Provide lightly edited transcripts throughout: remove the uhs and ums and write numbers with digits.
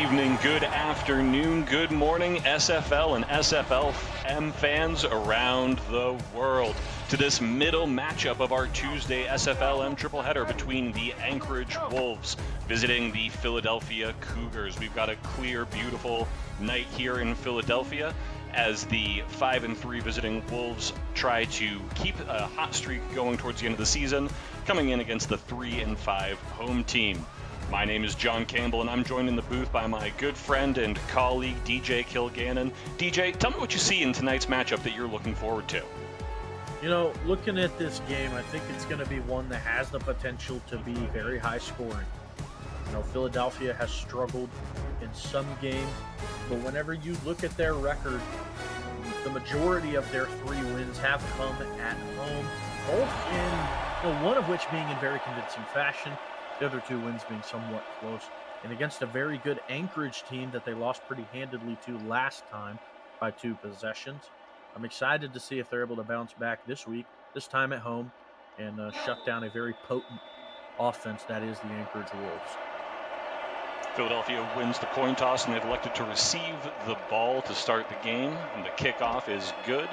evening, good afternoon, good morning, SFL and SFLm fans around the world, to this middle matchup of our Tuesday SFLm triple header between the Anchorage Wolves visiting the Philadelphia Cougars. We've got a clear, beautiful night here in Philadelphia as the 5-3 visiting Wolves try to keep a hot streak going towards the end of the season, coming in against the 3-5 home team. My name is John Campbell, and I'm joined in the booth by my good friend and colleague, DJ Kilgannon. DJ, tell me what you see in tonight's matchup that you're looking forward to. You know, looking at this game, I think it's going to be one that has the potential to be very high scoring. You know, Philadelphia has struggled in some games, but whenever you look at their record, the majority of their 3 wins have come at home, both in, one of which being in very convincing fashion, the other 2 wins being somewhat close, and against a very good Anchorage team that they lost pretty handedly to last time by 2 possessions. I'm excited to see if they're able to bounce back this week, this time at home, and shut down a very potent offense that is the Anchorage Wolves. Philadelphia wins the coin toss, and they've elected to receive the ball to start the game, and the kickoff is good.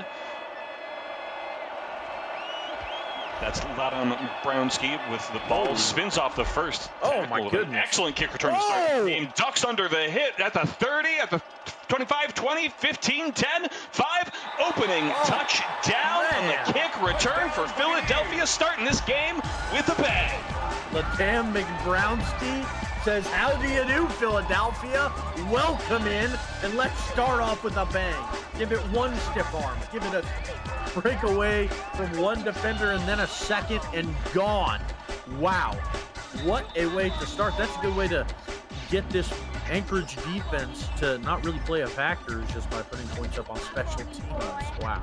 That's Ladon Brownski with the ball. Spins off the first. Oh, my goodness. Excellent kick return to start the game. Ducks under the hit at the 30, at the 25, 20, 15, 10, 5. Opening touchdown on the kick return for Philadelphia, starting this game with a bang. Ladon McBrownski says, "How do you do, Philadelphia? Welcome in, and let's start off with a bang. Give it one stiff arm. Give it a breakaway from one defender and then a second and gone." Wow. What a way to start. That's a good way to get this Anchorage defense to not really play a factor, is just by putting points up on special teams. Wow.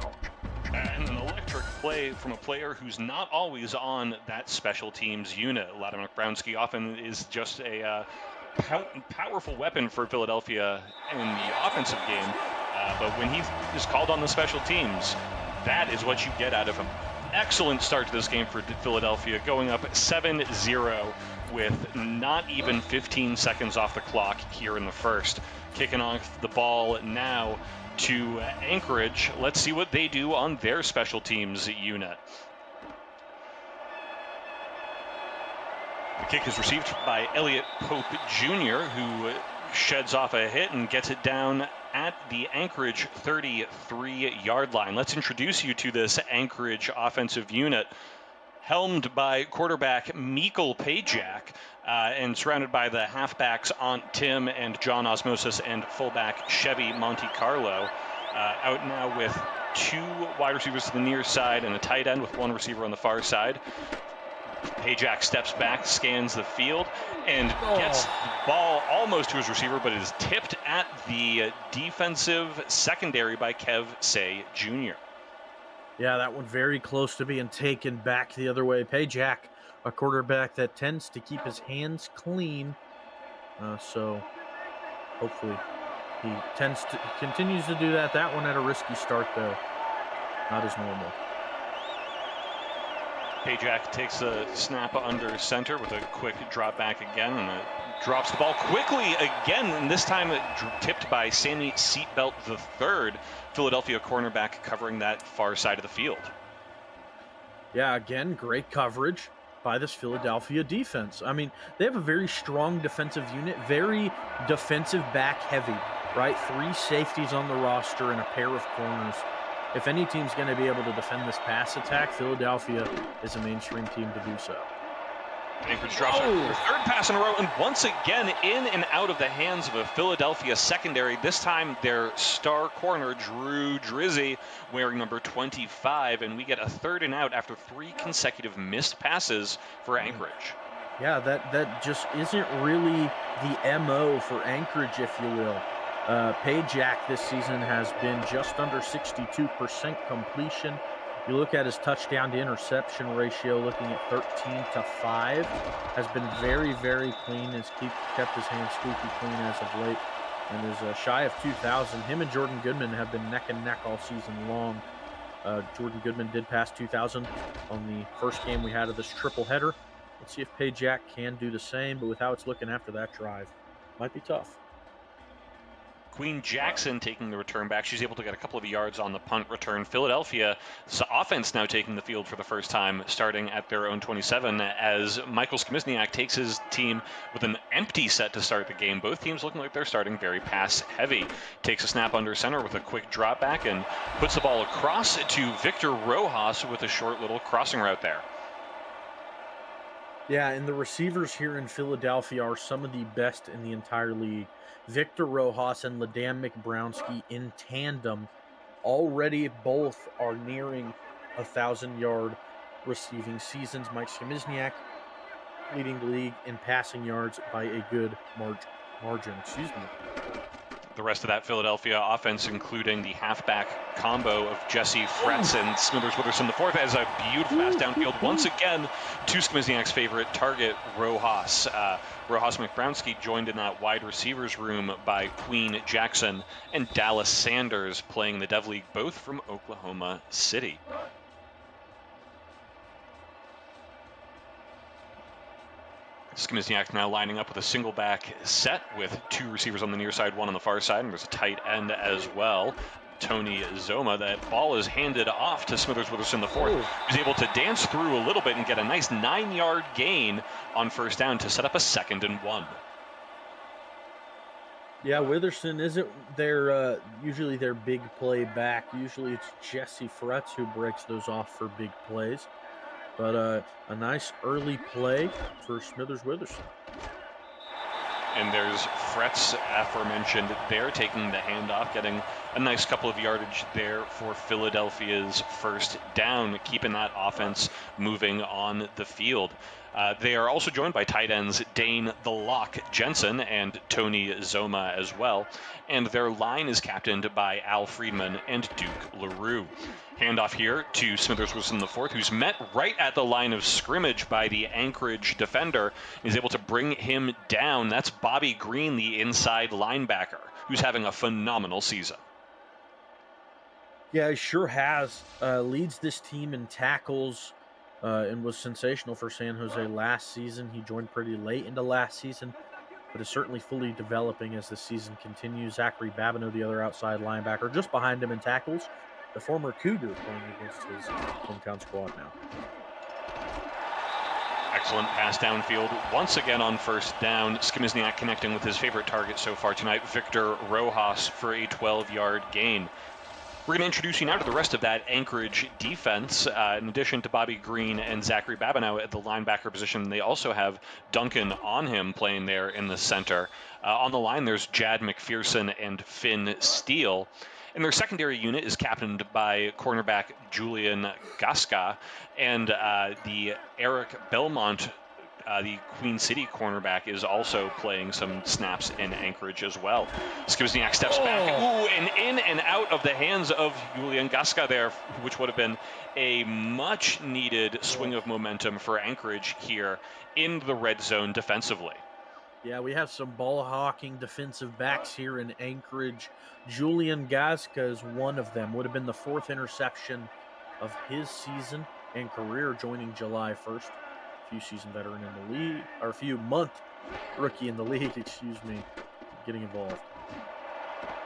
And an electric play from a player who's not always on that special teams unit. Ladon McBrownski often is just a powerful weapon for Philadelphia in the offensive game, but when he is called on the special teams, that is what you get out of him. Excellent start to this game for Philadelphia, going up 7-0 with not even 15 seconds off the clock here in the first. Kicking off the ball now to Anchorage. Let's see what they do on their special teams unit. The kick is received by Elliot Pope Jr., who sheds off a hit and gets it down at the Anchorage 33-yard line. Let's introduce you to this Anchorage offensive unit, helmed by quarterback Mikkel Pajak, and surrounded by the halfbacks Aunt Tim and John Osmosis and fullback Chevy Monte Carlo. Out now with 2 wide receivers to the near side and a tight end with 1 receiver on the far side. Pajak steps back, scans the field, and gets the ball almost to his receiver, but it is tipped at the defensive secondary by Kev Say Jr. Yeah, that one very close to being taken back the other way. Pajak, a quarterback that tends to keep his hands clean, so hopefully he continues to do that. That one had a risky start, though. Not as normal. Pajak takes a snap under center with a quick drop back again, and drops the ball quickly again, and this time tipped by Sammy Seatbelt III, Philadelphia cornerback covering that far side of the field. Yeah, again, great coverage by this Philadelphia defense. I mean, they have a very strong defensive unit, very defensive back heavy, right? 3 safeties on the roster and a pair of corners. If any team's going to be able to defend this pass attack, Philadelphia is a mainstream team to do so. Anchorage drops their 3rd pass in a row, and once again in and out of the hands of a Philadelphia secondary. This time their star corner, Drew Drizzy, wearing number 25, and we get a 3rd and out after 3 consecutive missed passes for Anchorage. Yeah, that just isn't really the MO for Anchorage, if you will. Pajak this season has been just under 62% completion. You look at his touchdown to interception ratio, looking at 13-5, has been very, very clean. Has kept his hands squeaky clean as of late, and is shy of 2,000. Him and Jordan Goodman have been neck and neck all season long. Jordan Goodman did pass 2,000 on the first game we had of this triple header. Let's see if Pajak can do the same, but with how it's looking after that drive, might be tough. Queen Jackson taking the return back. She's able to get a couple of yards on the punt return. Philadelphia's offense now taking the field for the first time, starting at their own 27, as Michael Skomizniak takes his team with an empty set to start the game. Both teams looking like they're starting very pass heavy. Takes a snap under center with a quick drop back and puts the ball across to Victor Rojas with a short little crossing route there. Yeah, and the receivers here in Philadelphia are some of the best in the entire league. Victor Rojas and Ladam McBrownski in tandem already both are nearing 1,000-yard receiving seasons. Mike Skomizniak leading the league in passing yards by a good margin. The rest of that Philadelphia offense, including the halfback combo of Jesse Fretz and Smithers Witherspoon IV, has a beautiful pass downfield once again to Skomizniak's favorite target, Rojas. Rojas McBrownski joined in that wide receivers room by Queen Jackson and Dallas Sanders playing the Dev League, both from Oklahoma City. Skomizniak now lining up with a single back set with two receivers on the near side, one on the far side, and there's a tight end as well. Tony Zoma. That ball is handed off to Smithers Witherspoon IV. He's able to dance through a little bit and get a nice 9-yard gain on first down to set up a 2nd and 1. Yeah, Witherspoon isn't usually their big play back. Usually it's Jesse Fretz who breaks those off for big plays. But a nice early play for Smithers Witherspoon. And there's Fretz, aforementioned there, taking the handoff, getting a nice couple of yardage there for Philadelphia's first down, keeping that offense moving on the field. They are also joined by tight ends Dane the Lock Jensen and Tony Zoma as well. And their line is captained by Al Friedman and Duke LaRue. Handoff here to Smithers Witherspoon IV, who's met right at the line of scrimmage by the Anchorage defender. He's able to bring him down. That's Bobby Green, the inside linebacker, who's having a phenomenal season. Yeah, he sure has. Leads this team in tackles and was sensational for San Jose last season. He joined pretty late into last season, but is certainly fully developing as the season continues. Zachary Babineau, the other outside linebacker, just behind him in tackles. The former Cougar playing against his hometown squad now. Excellent pass downfield once again on first down. Skomizniak connecting with his favorite target so far tonight, Victor Rojas, for a 12-yard gain. We're going to introduce you now to the rest of that Anchorage defense. In addition to Bobby Green and Zachary Babineau at the linebacker position, they also have Duncan on him playing there in the center. On the line, there's Jad McPherson and Finn Steele. And their secondary unit is captained by cornerback Julian Gasca and the Eric Belmont, the Queen City cornerback, is also playing some snaps in Anchorage as well. Skomizniak steps back, and in and out of the hands of Julian Gasca there, which would have been a much-needed swing of momentum for Anchorage here in the red zone defensively. Yeah, we have some ball-hawking defensive backs here in Anchorage. Julian Gasca is one of them. Would have been the 4th interception of his season and career, joining July 1st. A few season veteran in the league, or a few month rookie in the league, getting involved.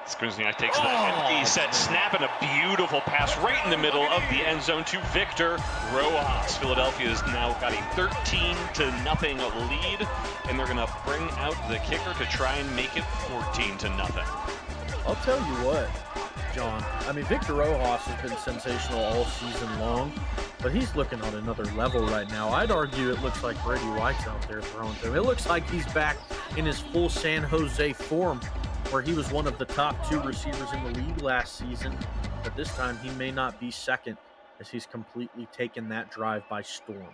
Skomizniak takes the empty set snap and a beautiful pass right in the middle of the end zone to Victor Rojas. Philadelphia has now got a 13-0 lead, and they're going to bring out the kicker to try and make it 14-0. I'll tell you what, John. I mean, Victor Rojas has been sensational all season long, but he's looking on another level right now. I'd argue it looks like Brady White's out there throwing to him. It looks like he's back in his full San Jose form, where he was one of the top 2 receivers in the league last season, but this time he may not be second, as he's completely taken that drive by storm.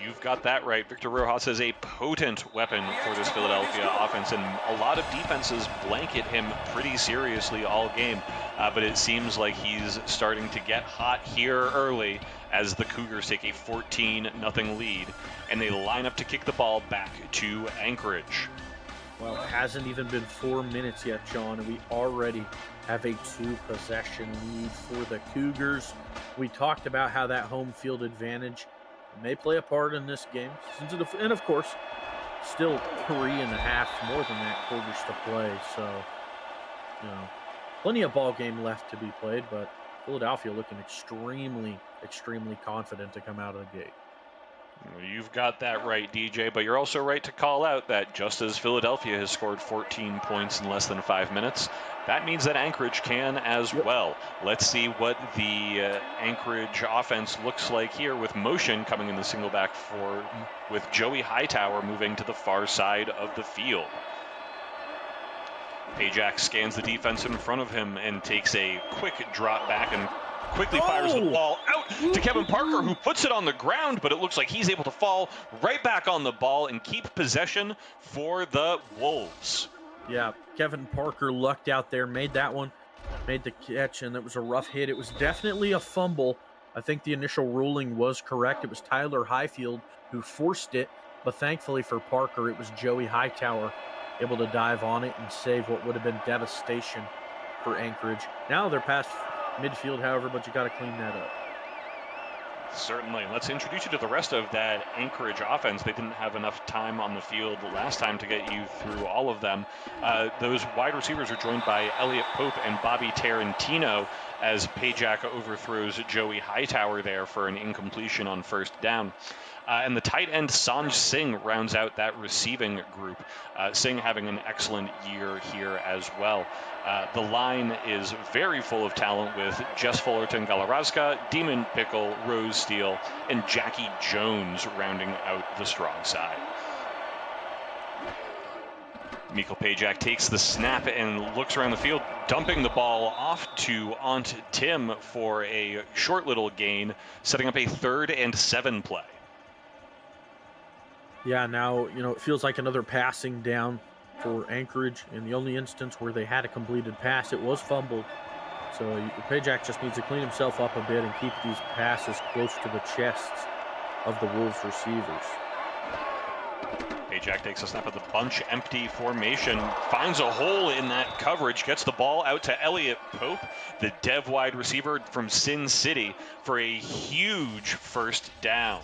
You've got that right. Victor Rojas is a potent weapon for this Philadelphia offense, and a lot of defenses blanket him pretty seriously all game, but it seems like he's starting to get hot here early as the Cougars take a 14-0 lead, and they line up to kick the ball back to Anchorage. Well, it hasn't even been 4 minutes yet, John, and we already have a 2-possession lead for the Cougars. We talked about how that home field advantage may play a part in this game. And, of course, still 3.5 more than that quarters to play. So plenty of ball game left to be played, but Philadelphia looking extremely, extremely confident to come out of the gate. You've got that right, DJ, but you're also right to call out that just as Philadelphia has scored 14 points in less than 5 minutes, that means that Anchorage can as well. Let's see what the Anchorage offense looks like here with motion coming in the single back four with Joey Hightower moving to the far side of the field. Pajak scans the defense in front of him and takes a quick drop back and quickly fires the ball out to Kevin Parker, who puts it on the ground, but it looks like he's able to fall right back on the ball and keep possession for the Wolves. Yeah, Kevin Parker lucked out there, made that one, made the catch, and it was a rough hit. It was definitely a fumble. I think the initial ruling was correct. It was Tyler Highfield who forced it, but thankfully for Parker, it was Joey Hightower able to dive on it and save what would have been devastation for Anchorage. Now they're past midfield, however, but you got to clean that up. Certainly. Let's introduce you to the rest of that Anchorage offense. They didn't have enough time on the field last time to get you through all of them. Those wide receivers are joined by Elliot Pope and Bobby Tarantino as Pajak overthrows Joey Hightower there for an incompletion on first down. And the tight end Sanj Singh rounds out that receiving group. Singh having an excellent year here as well. The line is very full of talent with Jess Fullerton Galarraska, Demon Pickle, Rose Steele, and Jackie Jones rounding out the strong side. Mikkel Pajak takes the snap and looks around the field, dumping the ball off to Aunt Tim for a short little gain, setting up a 3rd and 7 play. Yeah, now, it feels like another passing down for Anchorage. In the only instance where they had a completed pass, it was fumbled. So Pajak just needs to clean himself up a bit and keep these passes close to the chests of the Wolves receivers. Pajak takes a snap of the bunch empty formation, finds a hole in that coverage, gets the ball out to Elliot Pope, the dev wide receiver from Sin City, for a huge first down.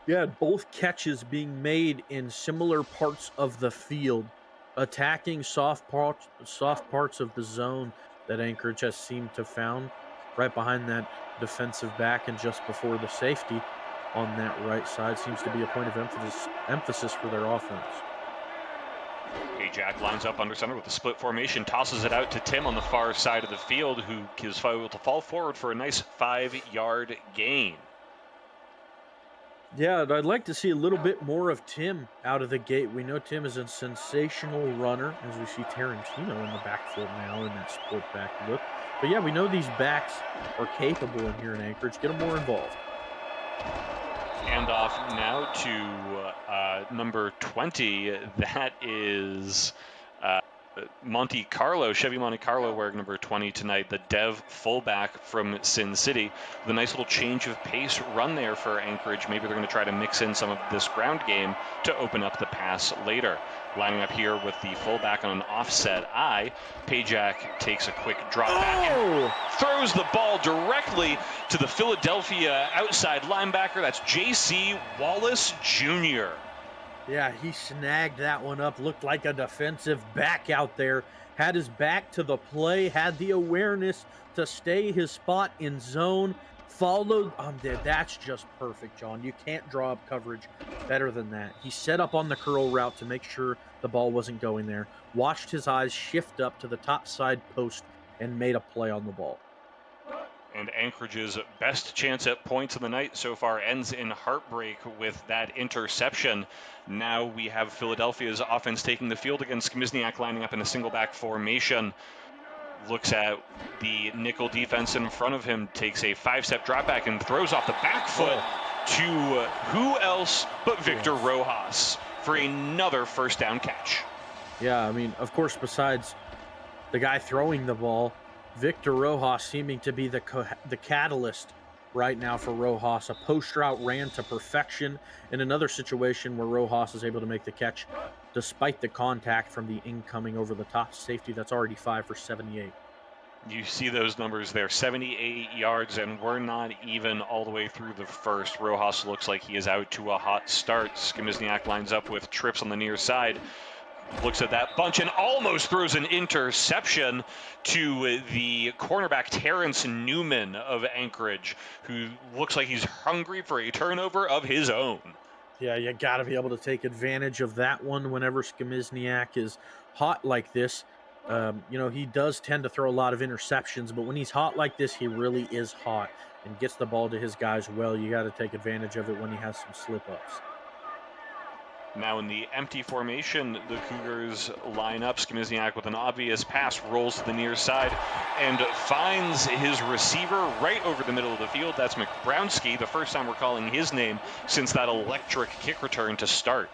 Yeah, both catches being made in similar parts of the field, attacking soft parts of the zone that Anchorage has seemed to found, right behind that defensive back and just before the safety on that right side seems to be a point of emphasis for their offense. Pajak lines up under center with a split formation, tosses it out to Tim on the far side of the field, who is able to fall forward for a nice 5-yard gain. Yeah, I'd like to see a little bit more of Tim out of the gate. We know Tim is a sensational runner, as we see Tarantino in the backfield now in that split back look. But yeah, we know these backs are capable in here in Anchorage. Get them more involved. Hand off now to number 20. That is Monte Carlo, Chevy Monte Carlo wearing number 20 tonight, the dev fullback from Sin City. With a nice little change of pace run there for Anchorage. Maybe they're going to try to mix in some of this ground game to open up the pass later. Lining up here with the fullback on an offset eye, Pajak takes a quick drop back and throws the ball directly to the Philadelphia outside linebacker. That's J.C. Wallace Jr. Yeah, he snagged that one up. Looked like a defensive back out there. Had his back to the play. Had the awareness to stay his spot in zone. Followed. That's just perfect, John. You can't draw up coverage better than that. He set up on the curl route to make sure the ball wasn't going there. Watched his eyes shift up to the top side post and made a play on the ball. And Anchorage's best chance at points of the night so far ends in heartbreak with that interception. Now we have Philadelphia's offense taking the field against Kmizniak, lining up in a single back formation. Looks at the nickel defense in front of him, takes a 5-step drop back and throws off the back foot to who else but Victor Rojas for another first down catch. Yeah, I mean, of course, besides the guy throwing the ball, Victor Rojas seeming to be the catalyst right now for Rojas. A post route ran to perfection in another situation where Rojas is able to make the catch despite the contact from the incoming over the top safety that's already 5 for 78. You see those numbers there, 78 yards, and we're not even all the way through the first. Rojas looks like he is out to a hot start. Kmizniak lines up with trips on the near side. Looks at that bunch and almost throws an interception to the cornerback Terrence Newman of Anchorage, who looks like he's hungry for a turnover of his own. Yeah, you got to be able to take advantage of that one whenever Skimizniak is hot like this. He does tend to throw a lot of interceptions, but when he's hot like this, he really is hot and gets the ball to his guys well. You got to take advantage of it when he has some slip-ups. Now in the empty formation, the Cougars line up. Skimizniak with an obvious pass rolls to the near side and finds his receiver right over the middle of the field. That's McBrownski, the first time we're calling his name since that electric kick return to start.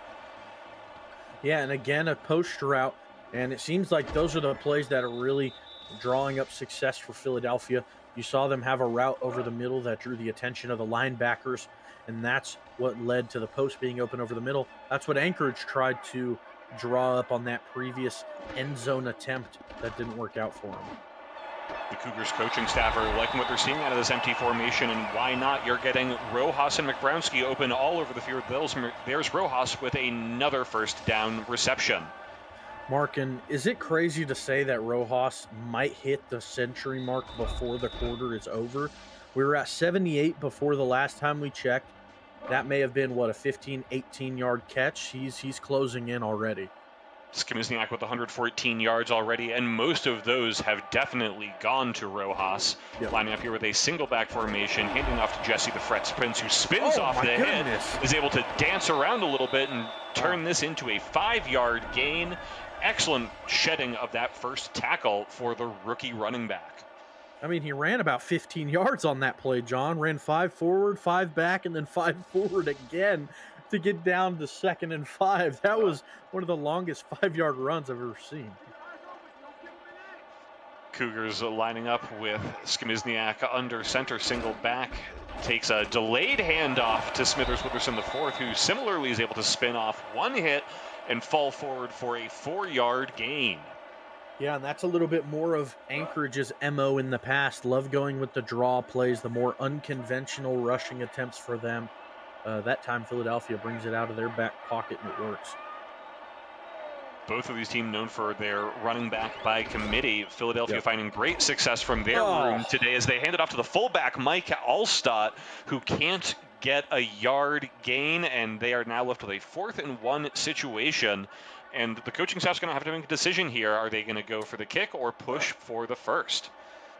Yeah, and again, a post route, and it seems like those are the plays that are really drawing up success for Philadelphia. You saw them have a route over the middle that drew the attention of the linebackers, and that's what led to the post being open over the middle. That's what Anchorage tried to draw up on that previous end zone attempt that didn't work out for them. The Cougars coaching staff are liking what they're seeing out of this empty formation, and why not? You're getting Rojas and McBrownski open all over the field. There's Rojas with another first down reception. Mark, and is it crazy to say that Rojas might hit the century mark before the quarter is over? We were at 78 before the last time we checked. That may have been, a 15, 18-yard catch. He's closing in already. Skimizniak with 114 yards already, and most of those have definitely gone to Rojas. Yep. Lining up here with a single back formation, handing off to Jesse the Fret Prince, who spins off the hit, is able to dance around a little bit and turn this into a 5-yard gain. Excellent shedding of that first tackle for the rookie running back. I mean, he ran about 15 yards on that play, John. Ran 5 forward, 5 back, and then 5 forward again to get down to 2nd and 5. That was one of the longest 5-yard runs I've ever seen. Cougars lining up with Skimizniak under center, single back. Takes a delayed handoff to Smithers Witherson IV, who similarly is able to spin off one hit and fall forward for a 4-yard gain. Yeah, and that's a little bit more of Anchorage's MO in the past. Love going with the draw plays, the more unconventional rushing attempts for them. That time Philadelphia brings it out of their back pocket and it works. Both of these teams known for their running back by committee. Philadelphia finding great success from their room today as they hand it off to the fullback, Mike Allstott, who can't get a yard gain, and they are now left with a 4th and 1 situation. And the coaching staff's going to have to make a decision here. Are they going to go for the kick or push for the first?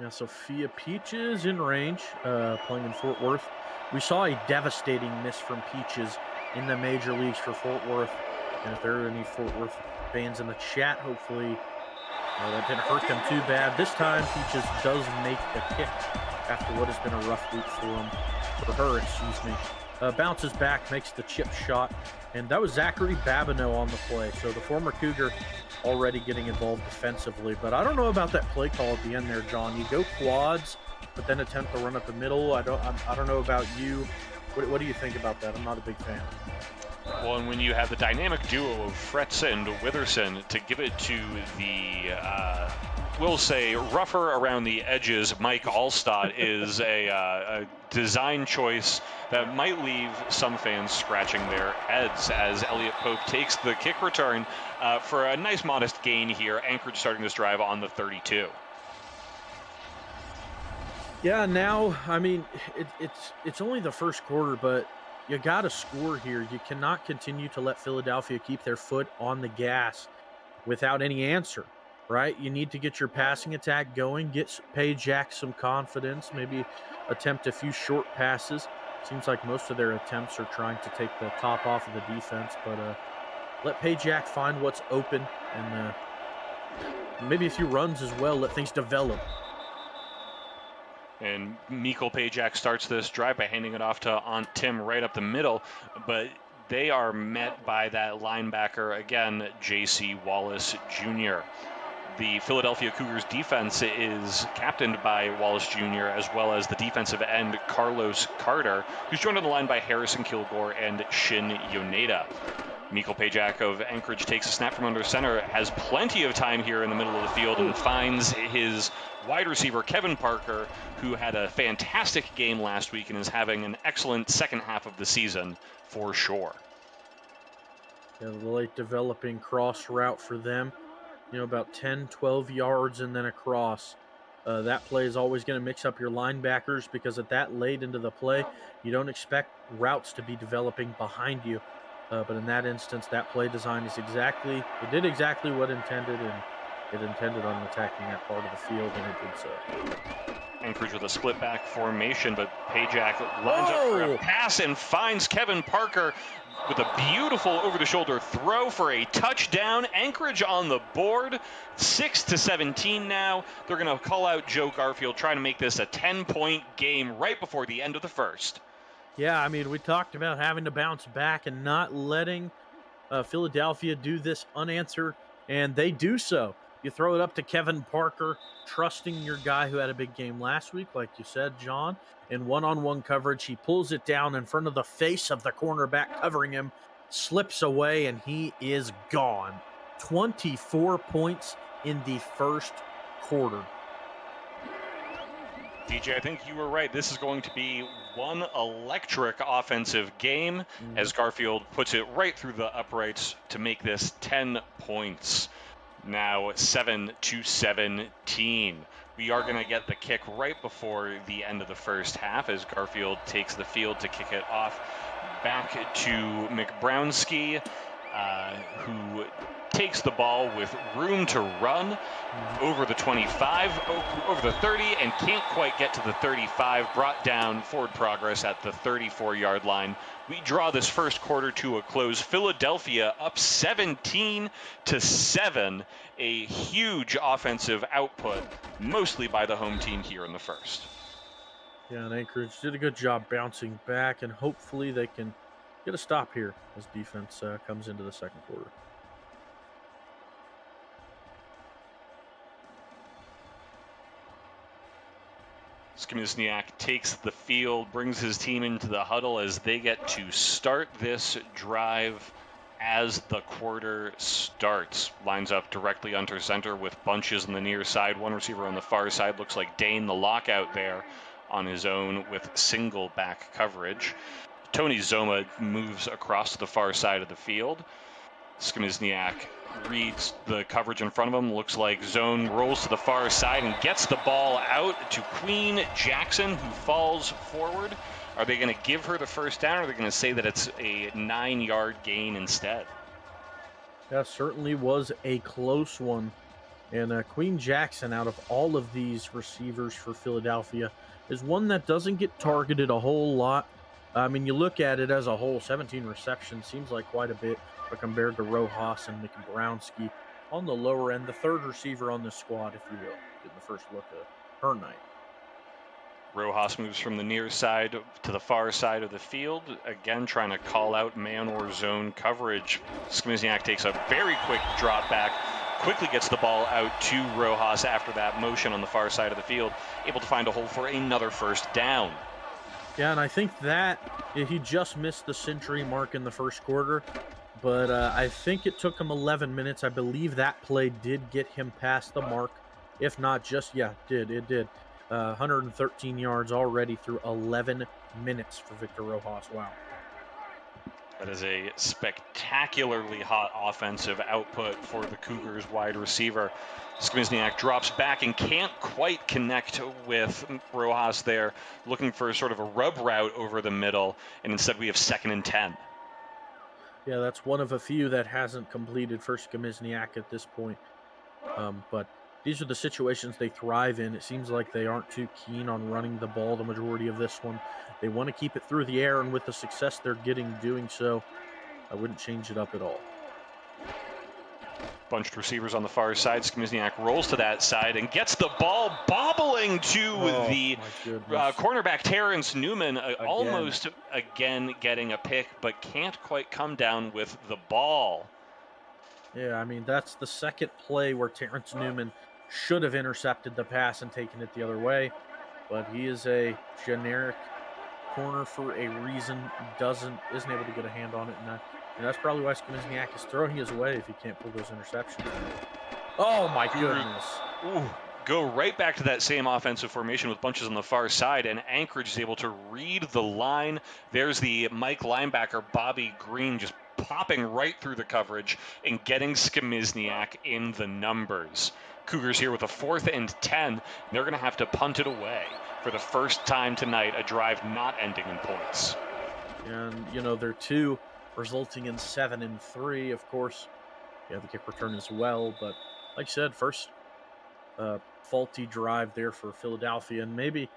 Yeah, Sophia Peaches in range, playing in Fort Worth. We saw a devastating miss from Peaches in the major leagues for Fort Worth. And if there are any Fort Worth fans in the chat, hopefully that didn't hurt them too bad. This time, Peaches does make the kick after what has been a rough week for her, excuse me. Bounces back, makes the chip shot, and that was Zachary Babineau on the play. So the former Cougar already getting involved defensively, but I don't know about that play call at the end there, John. You go quads, but then attempt to run up the middle. I don't know about you. What do you think about that? I'm not a big fan. Well, and when you have the dynamic duo of Fretz and Witherson to give it to the, we'll say, rougher around the edges, Mike Allstott is a design choice that might leave some fans scratching their heads as Elliot Pope takes the kick return for a nice modest gain here. Anchorage starting this drive on the 32. Yeah, now, I mean, it's only the first quarter, but you got to score here. You cannot continue to let Philadelphia keep their foot on the gas without any answer, right? You need to get your passing attack going, pay Jack some confidence, maybe attempt a few short passes. Seems like most of their attempts are trying to take the top off of the defense, but let Pajak find what's open and maybe a few runs as well. Let things develop. And Mikkel Pajak starts this drive by handing it off to Aunt Tim right up the middle, but they are met by that linebacker, again, J.C. Wallace Jr. The Philadelphia Cougars defense is captained by Wallace Jr. as well as the defensive end Carlos Carter, who's joined on the line by Harrison Kilgore and Shin Yoneda. Mikkel Pajak of Anchorage takes a snap from under center, has plenty of time here in the middle of the field, and finds his wide receiver, Kevin Parker, who had a fantastic game last week and is having an excellent second half of the season for sure. Yeah, the late developing cross route for them, about 10, 12 yards and then across. That play is always going to mix up your linebackers because at that late into the play, you don't expect routes to be developing behind you. But in that instance, that play design it did exactly what intended, and it intended on attacking that part of the field, and it did so. Anchorage with a split back formation, but Pajak lines up for a pass and finds Kevin Parker with a beautiful over-the-shoulder throw for a touchdown. Anchorage on the board, 6-17 now. They're going to call out Joe Garfield, trying to make this a 10-point game right before the end of the first. Yeah, I mean, we talked about having to bounce back and not letting Philadelphia do this unanswered, and they do so. You throw it up to Kevin Parker, trusting your guy who had a big game last week, like you said, John. In one-on-one coverage, he pulls it down in front of the face of the cornerback covering him, slips away, and he is gone. 24 points in the first quarter. DJ, I think you were right. This is going to be one electric offensive game as Garfield puts it right through the uprights to make this 10 points. Now 7-17. We are going to get the kick right before the end of the first half as Garfield takes the field to kick it off back to McBrownski, who takes the ball with room to run over the 25, over the 30, and can't quite get to the 35, brought down forward progress at the 34-yard line. We draw this first quarter to a close. Philadelphia up 17-7, a huge offensive output, mostly by the home team here in the first. Yeah, and Anchorage did a good job bouncing back, and hopefully they can get a stop here as defense comes into the second quarter. Skimizniak takes the field, brings his team into the huddle as they get to start this drive as the quarter starts. Lines up directly under center with bunches on the near side. One receiver on the far side looks like Dane the lockout there on his own with single back coverage. Tony Zoma moves across to the far side of the field. Skimizniak reads the coverage in front of him, looks like zone, rolls to the far side and gets the ball out to Queen Jackson, who falls forward. Are they going to give her the first down, or are they going to say that it's a 9-yard gain instead? That certainly was a close one. And Queen Jackson, out of all of these receivers for Philadelphia, is one that doesn't get targeted a whole lot. I mean, you look at it as a whole, 17 receptions seems like quite a bit, but compared to Rojas and McBrownski on the lower end, the third receiver on the squad, if you will, in the first look at her night. Rojas moves from the near side to the far side of the field, again trying to call out man or zone coverage. Skimizniak takes a very quick drop back, quickly gets the ball out to Rojas after that motion on the far side of the field, able to find a hole for another first down. Yeah, and I think that he just missed the century mark in the first quarter, but I think it took him 11 minutes. I believe that play did get him past the mark. If not just, it did. 113 yards already through 11 minutes for Victor Rojas. Wow. That is a spectacularly hot offensive output for the Cougars wide receiver. Skimizniak drops back and can't quite connect with Rojas there, looking for sort of a rub route over the middle, and instead we have 2nd and 10. Yeah, that's one of a few that hasn't completed for Skimizniak at this point. But these are the situations they thrive in. It seems like they aren't too keen on running the ball the majority of this one. They want to keep it through the air, and with the success they're getting doing so, I wouldn't change it up at all. Bunched receivers on the far side. Skimizniak rolls to that side and gets the ball bobbling to the cornerback Terrence Newman, almost again getting a pick, but can't quite come down with the ball. Yeah, I mean, that's the second play where Terrence Newman should have intercepted the pass and taken it the other way, but he is a generic corner for a reason, isn't able to get a hand on it, and that's probably why Skimizniak is throwing his way if he can't pull those interceptions. Oh my goodness. Ooh, go right back to that same offensive formation with bunches on the far side, and Anchorage is able to read the line. There's the Mike linebacker, Bobby Green, just popping right through the coverage and getting Skamizniak in the numbers. Cougars here with a 4th and 10. They're going to have to punt it away for the first time tonight, a drive not ending in points. And, you know, they're 2, resulting in 7 and 3. Of course, you have the kick return as well. But like I said, first faulty drive there for Philadelphia. And maybe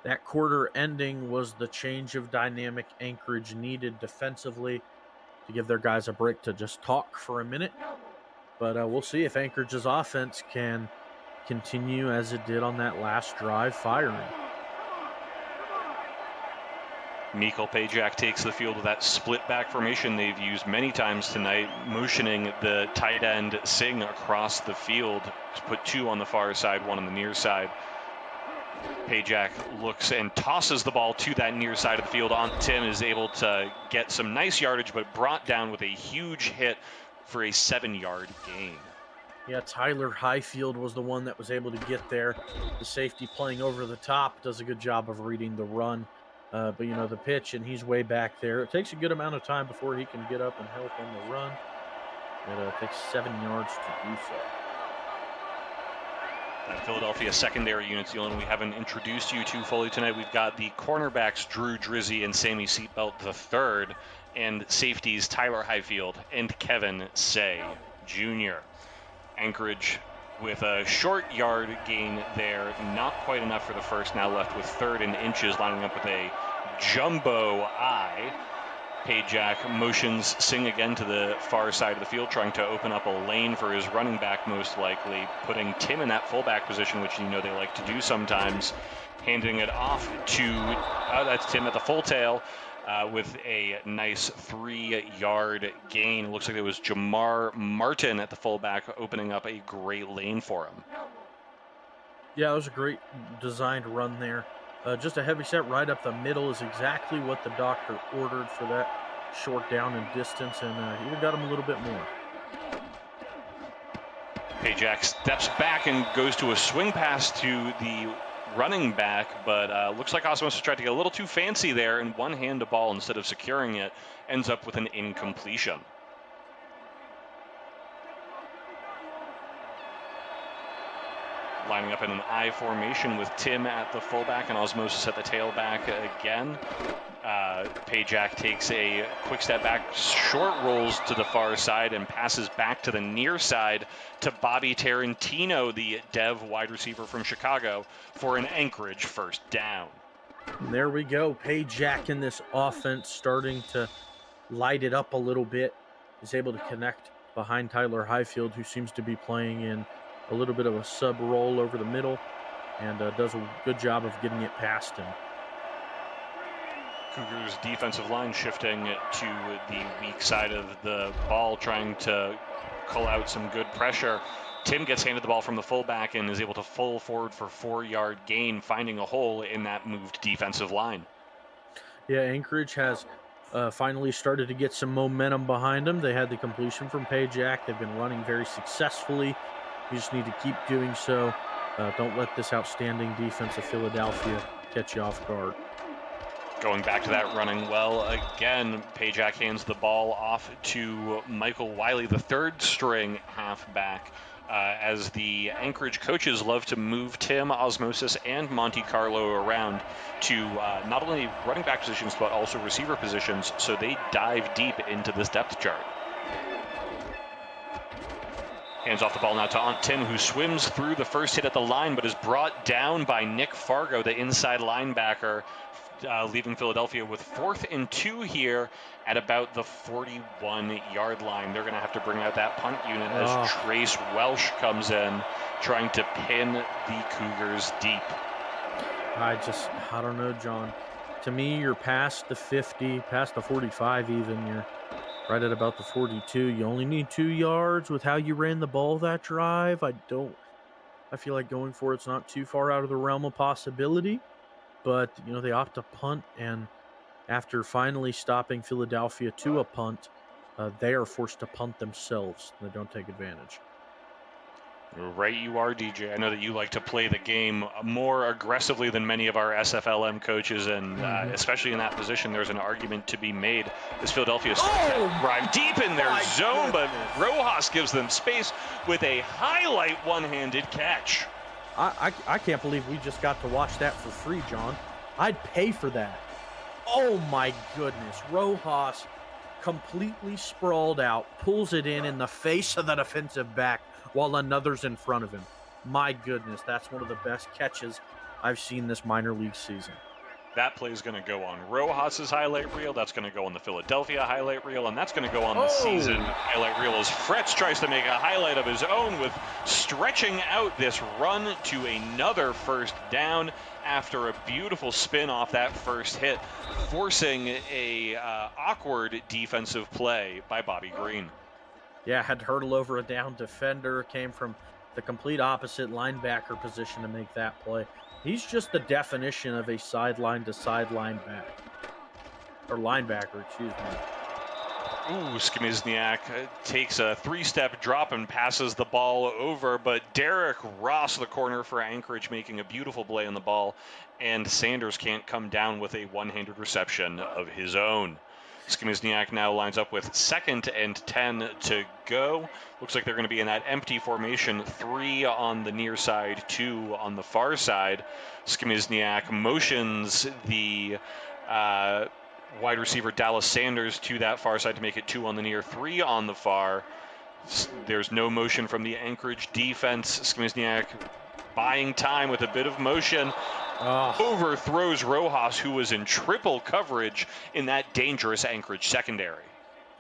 that quarter ending was the change of dynamic Anchorage needed defensively to give their guys a break to just talk for a minute. But we'll see if Anchorage's offense can continue as it did on that last drive, firing. Mikkel Pajak takes the field with that split back formation they've used many times tonight, motioning the tight end Singh across the field to put 2 on the far side, 1 on the near side. Pajak looks and tosses the ball to that near side of the field. Tim is able to get some nice yardage, but brought down with a huge hit for a 7-yard gain. Yeah, Tyler Highfield was the one that was able to get there. The safety playing over the top does a good job of reading the run. But, you know, the pitch, and he's way back there. It takes a good amount of time before he can get up and help on the run. It takes 7 yards to do so. That Philadelphia secondary unit's the only one we haven't introduced you to fully tonight. We've got the cornerbacks Drew Drizzy and Sammy Seatbelt III, and safeties Tyler Highfield and Kevin Say Jr. Anchorage with a short yard gain there, not quite enough for the first, now left with 3rd and inches, lining up with a jumbo eye. Pajak motions Singh again to the far side of the field, trying to open up a lane for his running back, most likely, putting Tim in that fullback position, which you know they like to do sometimes, handing it off to, that's Tim at the full tail, with a nice 3-yard gain. Looks like it was Jamar Martin at the fullback, opening up a great lane for him. Yeah, it was a great designed run there. Just a heavy set right up the middle is exactly what the doctor ordered for that short down and distance, and even got him a little bit more. Pajak steps back and goes to a swing pass to the running back, but looks like Osmos tried to get a little too fancy there and one-hand the ball instead of securing it, ends up with an incompletion. Lining up in an I formation with Tim at the fullback and Osmosis at the tailback again. Pajak takes a quick step back, short rolls to the far side, and passes back to the near side to Bobby Tarantino, the dev wide receiver from Chicago, for an Anchorage first down. And there we go. Pajak in this offense starting to light it up a little bit. Is able to connect behind Tyler Highfield, who seems to be playing in a little bit of a sub roll over the middle, and does a good job of getting it past him. Cougars defensive line shifting to the weak side of the ball, trying to call out some good pressure. Tim gets handed the ball from the fullback and is able to full forward for 4-yard gain, finding a hole in that moved defensive line. Yeah, Anchorage has finally started to get some momentum behind them. They had the completion from Pajak. They've been running very successfully. You just need to keep doing so. Don't let this outstanding defense of Philadelphia catch you off guard. Going back to that running well again, Pajak hands the ball off to Michael Wiley, the 3rd string halfback, as the Anchorage coaches love to move Tim, Osmosis, and Monte Carlo around to not only running back positions, but also receiver positions, so they dive deep into this depth chart. Hands off the ball now to Tim, who swims through the first hit at the line, but is brought down by Nick Fargo, the inside linebacker, leaving Philadelphia with 4th and 2 here at about the 41-yard line. They're going to have to bring out that punt unit as Trace Welsh comes in, trying to pin the Cougars deep. I don't know, John. To me, you're past the 50, past the 45 even. You're right at about the 42. You only need 2 yards with how you ran the ball that drive. I feel like going for it's not too far out of the realm of possibility. But, you know, they opt to punt, and after finally stopping Philadelphia to a punt, they are forced to punt themselves. They don't take advantage. Right you are, DJ. I know that you like to play the game more aggressively than many of our SFLm coaches, and especially in that position, there's an argument to be made. As Philadelphia starts to drive deep in their zone, but Rojas gives them space with a highlight one-handed catch. I can't believe we just got to watch that for free, John. I'd pay for that. Oh my goodness. Rojas completely sprawled out, pulls it in the face of the defensive back while another's in front of him. My goodness, that's one of the best catches I've seen this minor league season. That play is going to go on Rojas's highlight reel. That's going to go on the Philadelphia highlight reel, and that's going to go on the season highlight reel as Fretz tries to make a highlight of his own with stretching out this run to another first down after a beautiful spin off that first hit, forcing a awkward defensive play by Bobby Green. Yeah, had to hurdle over a down defender, came from the complete opposite linebacker position to make that play. He's just the definition of a sideline to sideline back. Or linebacker, excuse me. Ooh, Skimizniak takes a three-step drop and passes the ball over, but Derek Ross, the corner for Anchorage, making a beautiful play on the ball, and Sanders can't come down with a one-handed reception of his own. Skimizniak now lines up with 2nd and 10 to go. Looks like they're going to be in that empty formation, 3 on the near side, 2 on the far side. Skimizniak motions the wide receiver Dallas Sanders to that far side to make it 2 on the near, 3 on the far. There's no motion from the Anchorage defense. Skimizniak buying time with a bit of motion. Overthrows Rojas, who was in triple coverage in that dangerous Anchorage secondary.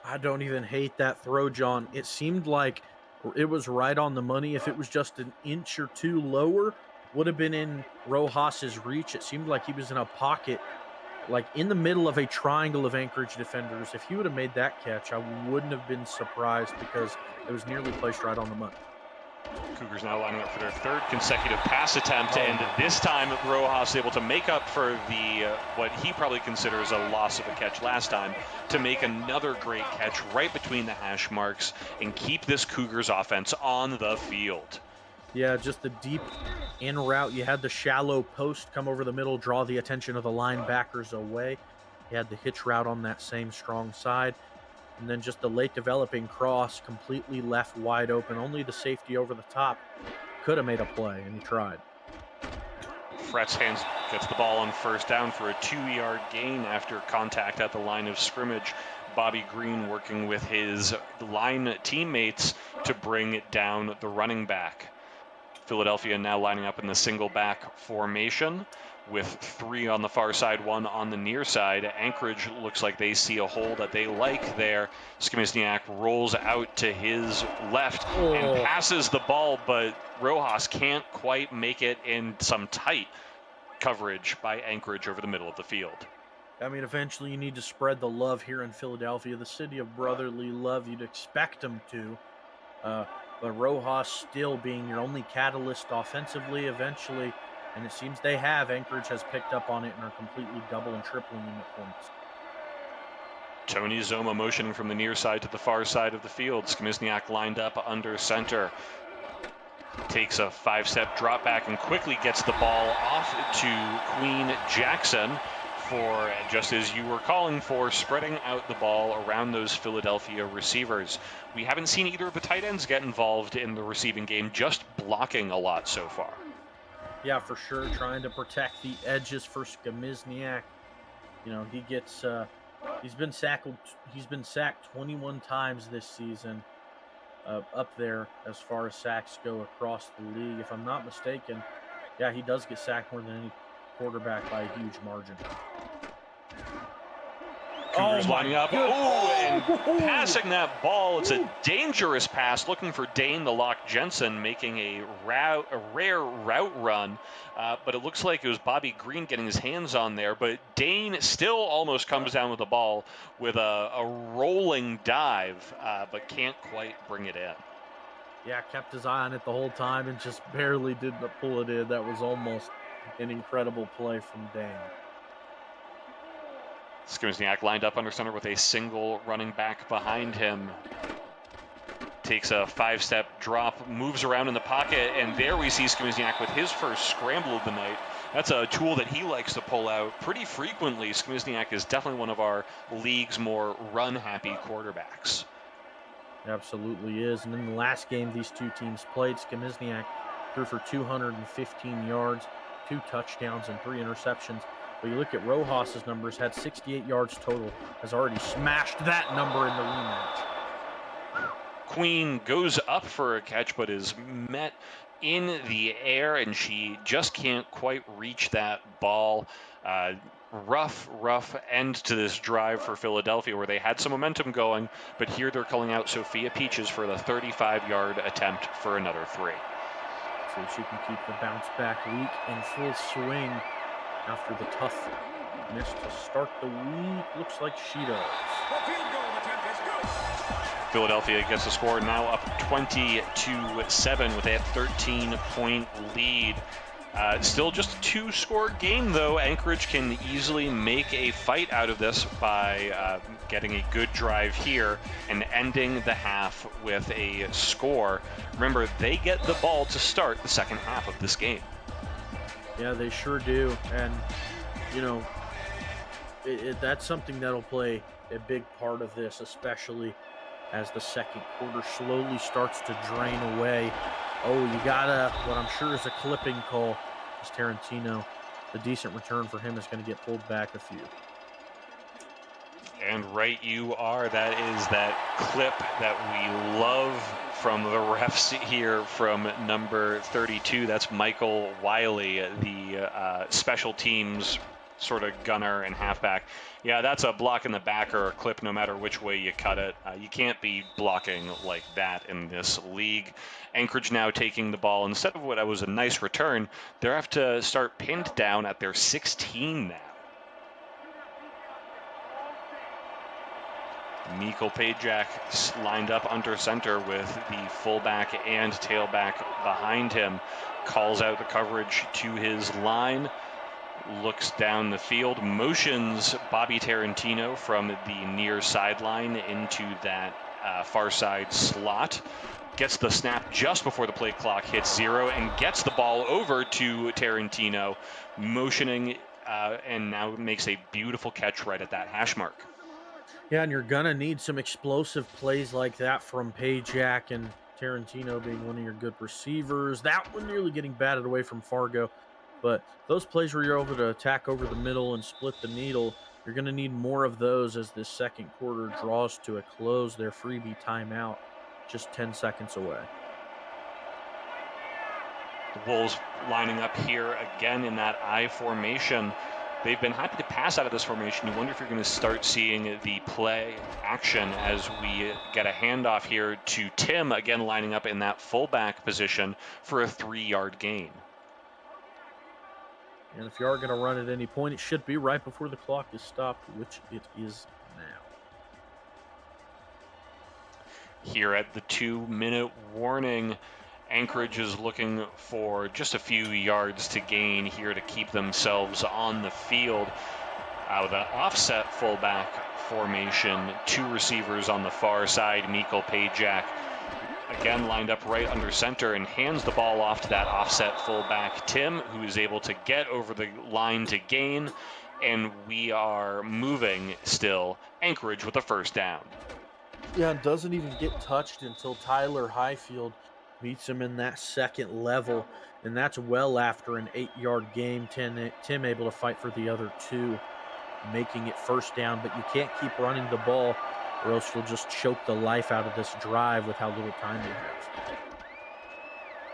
I don't even hate that throw, John. It seemed like it was right on the money. If it was just an inch or two lower, would have been in Rojas's reach. It seemed like he was in a pocket, like in the middle of a triangle of Anchorage defenders. If he would have made that catch, I wouldn't have been surprised because it was nearly placed right on the money. Cougars now lining up for their 3rd consecutive pass attempt, and this time Rojas able to make up for the what he probably considers a loss of a catch last time, to make another great catch right between the hash marks and keep this Cougars offense on the field. Yeah, just the deep in route. You had the shallow post come over the middle, draw the attention of the linebackers away. You had the hitch route on that same strong side. And then just the late developing cross completely left wide open. Only the safety over the top could have made a play, and he tried. Fretz hands gets the ball on first down for a 2-yard gain after contact at the line of scrimmage. Bobby Green working with his line teammates to bring down the running back. Philadelphia now lining up in the single back formation with 3 on the far side, 1 on the near side. Anchorage looks like they see a hole that they like there. Skimizniak rolls out to his left and passes the ball, but Rojas can't quite make it in some tight coverage by Anchorage over the middle of the field. I mean, eventually you need to spread the love here in Philadelphia, the city of brotherly love. You'd expect them to. But Rojas still being your only catalyst offensively eventually. And it seems they have. Anchorage has picked up on it and are completely double and tripling him at points. Tony Zoma motioning from the near side to the far side of the field. Skimizniak lined up under center. Takes a 5-step drop back and quickly gets the ball off to Queen Jackson for, just as you were calling for, spreading out the ball around those Philadelphia receivers. We haven't seen either of the tight ends get involved in the receiving game, just blocking a lot so far. Yeah, for sure. Trying to protect the edges for Skimizniak. You know, he gets he's been sacked 21 times this season. Up there as far as sacks go across the league. If I'm not mistaken, yeah, he does get sacked more than any quarterback by a huge margin. Cougars lining up. And passing that ball. It's a dangerous pass, looking for Dane the Lock Jensen, making a rare route run. But it looks like it was Bobby Green getting his hands on there. But Dane still almost comes down with the ball with a rolling dive, but can't quite bring it in. Yeah, kept his eye on it the whole time and just barely did pull it in. That was almost an incredible play from Dane. Skimizniak lined up under center with a single running back behind him. takes a 5-step drop, moves around in the pocket, and there we see Skomizniak with his first scramble of the night. That's a tool that he likes to pull out pretty frequently. Skomizniak is definitely one of our league's more run-happy quarterbacks. Absolutely is. And in the last game these two teams played, Skomizniak threw for 215 yards, 2 touchdowns, and 3 interceptions. But you look at Rojas's numbers, had 68 yards total, has already smashed that number in the rematch. Queen goes up for a catch, but is met in the air, and she just can't quite reach that ball. Rough end to this drive for Philadelphia, where they had some momentum going, but here they're calling out Sophia Peaches for the 35-yard attempt for another 3. See if she can keep the bounce back week in full swing after the tough miss to start the week. Looks like she does. The field goal attempt is good. Philadelphia gets the score now up 20-7 with a 13-point lead. Still just a 2-score game, though. Anchorage can easily make a fight out of this by getting a good drive here and ending the half with a score. Remember, they get the ball to start the second half of this game. Yeah, they sure do. And, you know, that's something that'll play a big part of this, especially as the second quarter slowly starts to drain away. Oh, you gotta, what I'm sure is a clipping call, is Tarantino. The decent return for him is going to get pulled back a few. And right you are. That is that clip that we love from the refs here from number 32. That's Michael Wiley, the special teams sort of gunner and halfback. Yeah, that's a block in the back or a clip no matter which way you cut it. You can't be blocking like that in this league. Anchorage now taking the ball. Instead of what was a nice return, they have to start pinned down at their 16 now. Mikkel Pajak lined up under center with the fullback and tailback behind him. Calls out the coverage to his line. Looks down the field, motions Bobby Tarantino from the near sideline into that far side slot. Gets the snap just before the play clock hits 0 and gets the ball over to Tarantino, motioning and now makes a beautiful catch right at that hash mark. Yeah, and you're going to need some explosive plays like that from Pajak, and Tarantino being one of your good receivers. That one nearly getting batted away from Fargo. But those plays where you're able to attack over the middle and split the needle, you're going to need more of those as this second quarter draws to a close. Their freebie timeout just 10 seconds away. The Wolves lining up here again in that I formation. They've been happy to pass out of this formation. You wonder if you're going to start seeing the play action as we get a handoff here to Tim, again lining up in that fullback position for a 3-yard gain. And if you are going to run at any point, it should be right before the clock is stopped, which it is now. Here at the 2-minute warning, Anchorage is looking for just a few yards to gain here to keep themselves on the field. The offset fullback formation, 2 receivers on the far side. Mikkel Pajak again lined up right under center and hands the ball off to that offset fullback Tim, who is able to get over the line to gain, and we are moving still. Anchorage with a first down. Yeah, it doesn't even get touched until Tyler Highfield meets him in that second level, and that's well after an 8-yard game. Tim able to fight for the other 2, making it first down, but you can't keep running the ball or else you'll just choke the life out of this drive with how little time you have.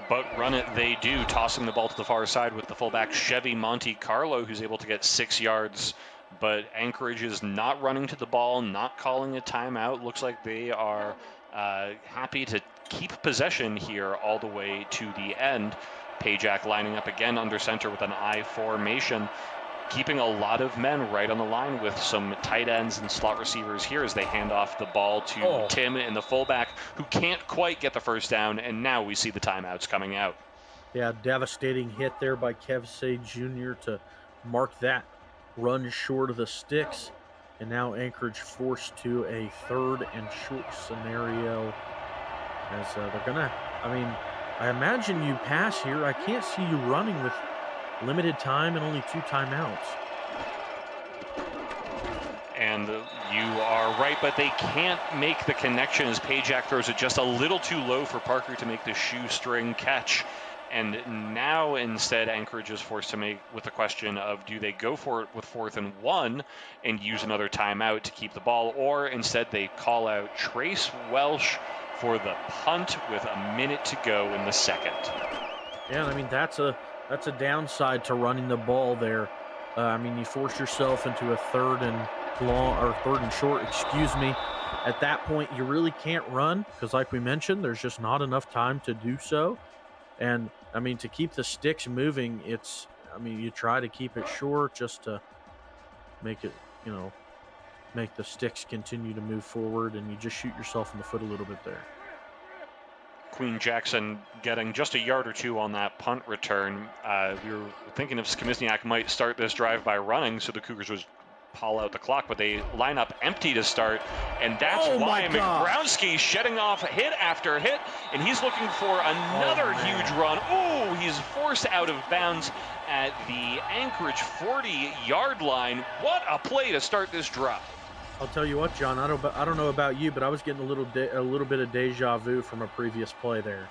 But run it they do, tossing the ball to the far side with the fullback Chevy Monte Carlo, who's able to get 6 yards. But Anchorage is not running to the ball, not calling a timeout. Looks like they are happy to keep possession here all the way to the end. Pajak lining up again under center with an I formation, keeping a lot of men right on the line with some tight ends and slot receivers here as they hand off the ball to Tim in the fullback, who can't quite get the first down, and now we see the timeouts coming out. Yeah, devastating hit there by Kev Say Jr. to mark that run short of the sticks, and now Anchorage forced to a 3rd and short scenario. As they're gonna, I mean, I imagine you pass here. I can't see you running with limited time and only 2 timeouts. And you are right, but they can't make the connection as Pajak throws it just a little too low for Parker to make the shoestring catch. And now instead Anchorage is forced to make with the question of, do they go for it with 4th and 1 and use another timeout to keep the ball, or instead they call out Trace Welsh for the punt with a minute to go in the second. Yeah, I mean, that's a downside to running the ball there. I mean, you force yourself into a 3rd and long, or 3rd and short, excuse me. At that point, you really can't run because, like we mentioned, there's just not enough time to do so. And I mean, to keep the sticks moving, I mean, you try to keep it short just to make it, make the sticks continue to move forward, and you just shoot yourself in the foot a little bit there. Queen Jackson getting just a yard or 2 on that punt return. We were thinking if Skamizniak might start this drive by running, so the Cougars would haul out the clock, but they line up empty to start, and that's why McBrownski's shedding off hit after hit, and he's looking for another huge run. Oh, he's forced out of bounds at the Anchorage 40-yard line. What a play to start this drive. I'll tell you what, John, I don't know about you, but I was getting a little bit of deja vu from a previous play there.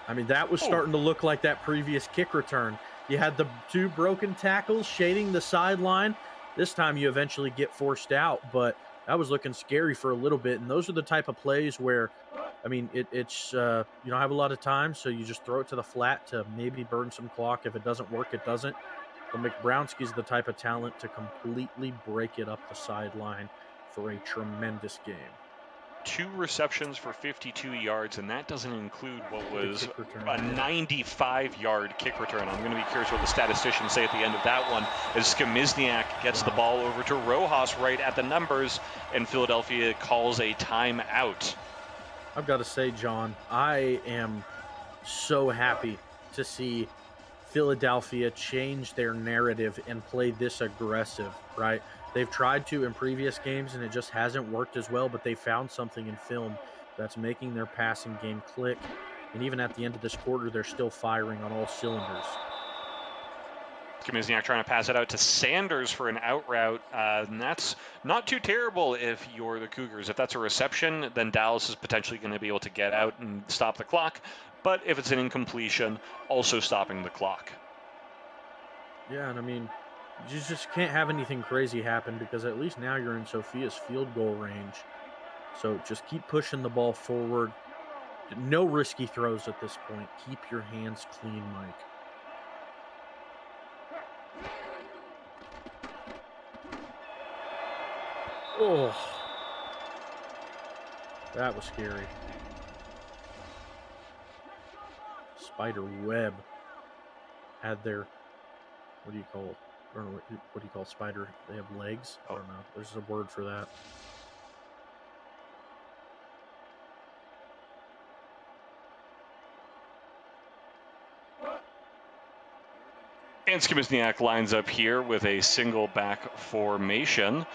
I mean, that was starting to look like that previous kick return. You had the 2 broken tackles shading the sideline. This time you eventually get forced out, but that was looking scary for a little bit. And those are the type of plays where, I mean, it's you don't have a lot of time, so you just throw it to the flat to maybe burn some clock. If it doesn't work, it doesn't. But McBrownski's the type of talent to completely break it up the sideline for a tremendous game. 2 receptions for 52 yards, and that doesn't include what was a 95-yard kick return. I'm going to be curious what the statisticians say at the end of that one, as Skamizniak gets the ball over to Rojas right at the numbers, and Philadelphia calls a timeout. I've got to say, John, I am so happy to see Philadelphia change their narrative and play this aggressive, right? They've tried to in previous games, and it just hasn't worked as well, but they found something in film that's making their passing game click. And even at the end of this quarter, they're still firing on all cylinders. Skamizniak trying to pass it out to Sanders for an out route. And that's not too terrible if you're the Cougars. If that's a reception, then Dallas is potentially going to be able to get out and stop the clock. But if it's an incompletion, also stopping the clock. Yeah, and I mean, you just can't have anything crazy happen because at least now you're in Sophia's field goal range. So just keep pushing the ball forward. No risky throws at this point. Keep your hands clean, Mike. Oh, that was scary. Spider web had their, what do you call it? I don't know, what do you call spider? They have legs? I don't know. There's a word for that. And Skamizniak lines up here with a single back formation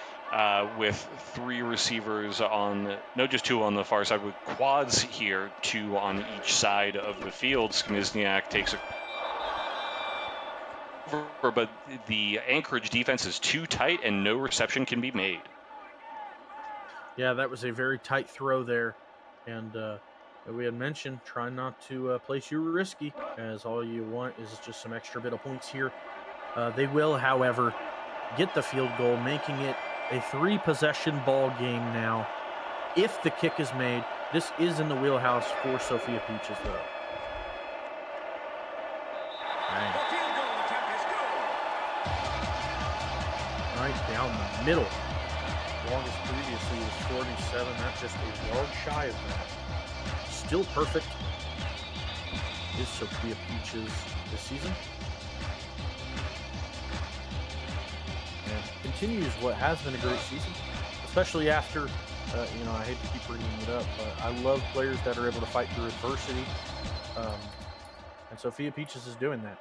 with 3 receivers on, no, just 2 on the far side with quads here, 2 on each side of the field. Skamizniak takes a, but the Anchorage defense is too tight and no reception can be made. Yeah, that was a very tight throw there. And we had mentioned, try not to place you risky, as all you want is just some extra bit of points here. They will, however, get the field goal, making it a 3-possession ball game now. If the kick is made, this is in the wheelhouse for Sophia Peaches, though. Dang. The field goal attempt is good. Right down the middle. Longest previously was 47. That's just a yard shy of that. Still perfect is Sophia Peaches this season. And continues what has been a great season, especially after, I hate to keep bringing it up, but I love players that are able to fight through adversity. And Sophia Peaches is doing that.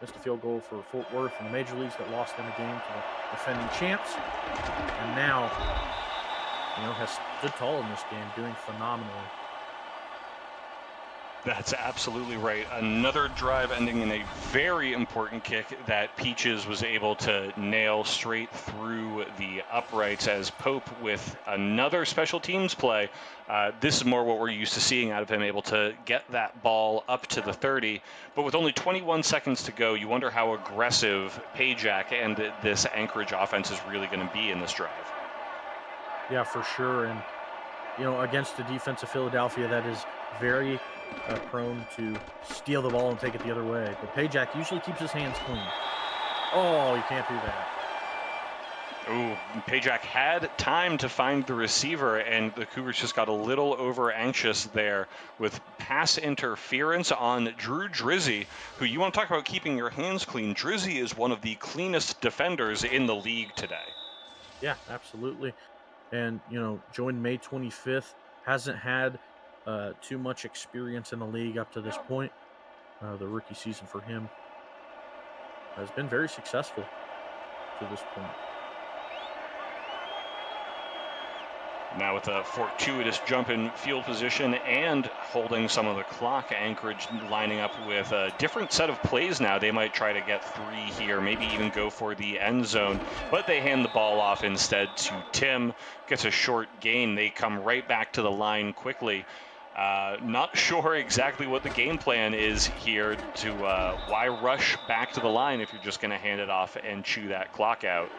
Missed a field goal for Fort Worth in the major leagues that lost them a game to the defending champs. And now, has stood tall in this game, doing phenomenally. That's absolutely right. Another drive ending in a very important kick that Peaches was able to nail straight through the uprights as Pope with another special teams play. This is more what we're used to seeing out of him, able to get that ball up to the 30. But with only 21 seconds to go, you wonder how aggressive Pajak and this Anchorage offense is really going to be in this drive. Yeah, for sure. And, against the defense of Philadelphia that is very prone to steal the ball and take it the other way. But Pajak usually keeps his hands clean. Oh, you can't do that. Ooh, Pajak had time to find the receiver, and the Cougars just got a little over anxious there with pass interference on Drew Drizzy, who you want to talk about keeping your hands clean. Drizzy is one of the cleanest defenders in the league today. Yeah, absolutely. And, joined May 25th, hasn't had too much experience in the league up to this point. The rookie season for him has been very successful to this point. Now with a fortuitous jump in field position and holding some of the clock, Anchorage lining up with a different set of plays now. They might try to get 3 here, maybe even go for the end zone, but they hand the ball off instead to Tim. Gets a short gain. They come right back to the line quickly. Not sure exactly what the game plan is here to why rush back to the line if you're just going to hand it off and chew that clock out.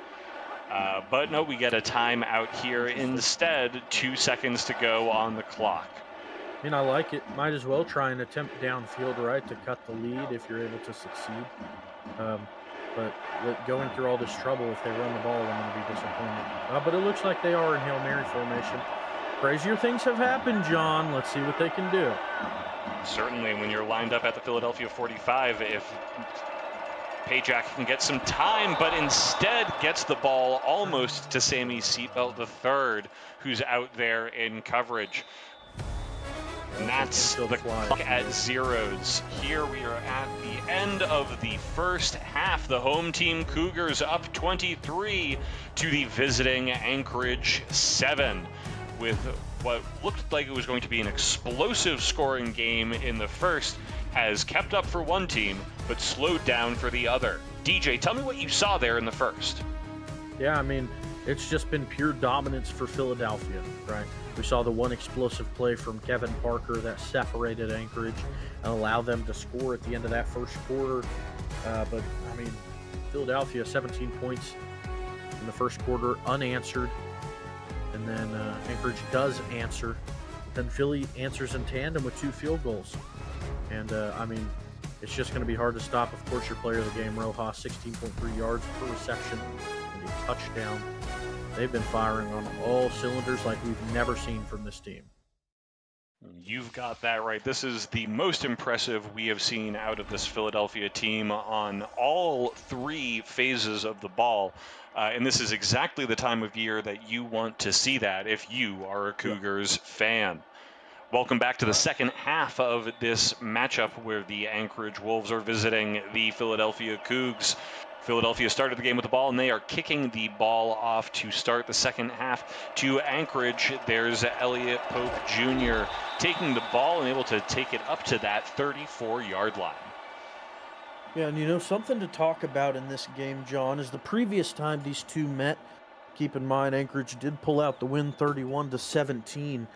But no, we get a timeout here instead. 2 seconds to go on the clock. I mean, I like it. Might as well try and attempt downfield, right, to cut the lead if you're able to succeed. But going through all this trouble, if they run the ball, I'm going to be disappointed. But it looks like they are in Hail Mary formation. Crazier things have happened, John. Let's see what they can do. Certainly, when you're lined up at the Philadelphia 45, if Pajak can get some time, but instead gets the ball almost to Sammy Seatbelt III, who's out there in coverage. And that's the clock at zeros. Here we are at the end of the first half. The home team Cougars up 23 to the visiting Anchorage 7, with what looked like it was going to be an explosive scoring game in the first, has kept up for one team, but slowed down for the other. DJ, tell me what you saw there in the first. Yeah, I mean, it's just been pure dominance for Philadelphia, right? We saw the one explosive play from Kevin Parker that separated Anchorage and allowed them to score at the end of that first quarter. But, I mean, Philadelphia, 17 points in the first quarter, unanswered. And then Anchorage does answer. Then Philly answers in tandem with 2 field goals. And, I mean, it's just going to be hard to stop. Of course, your player of the game, Rojas, 16.3 yards per reception and a touchdown. They've been firing on all cylinders like we've never seen from this team. You've got that right. This is the most impressive we have seen out of this Philadelphia team on all 3 phases of the ball. And this is exactly the time of year that you want to see that if you are a Cougars fan. Welcome back to the second half of this matchup where the Anchorage Wolves are visiting the Philadelphia Cougs. Philadelphia started the game with the ball, and they are kicking the ball off to start the second half to Anchorage. There's Elliot Pope Jr. taking the ball and able to take it up to that 34-yard line. Yeah, and something to talk about in this game, John, is the previous time these two met. Keep in mind, Anchorage did pull out the win 31-17.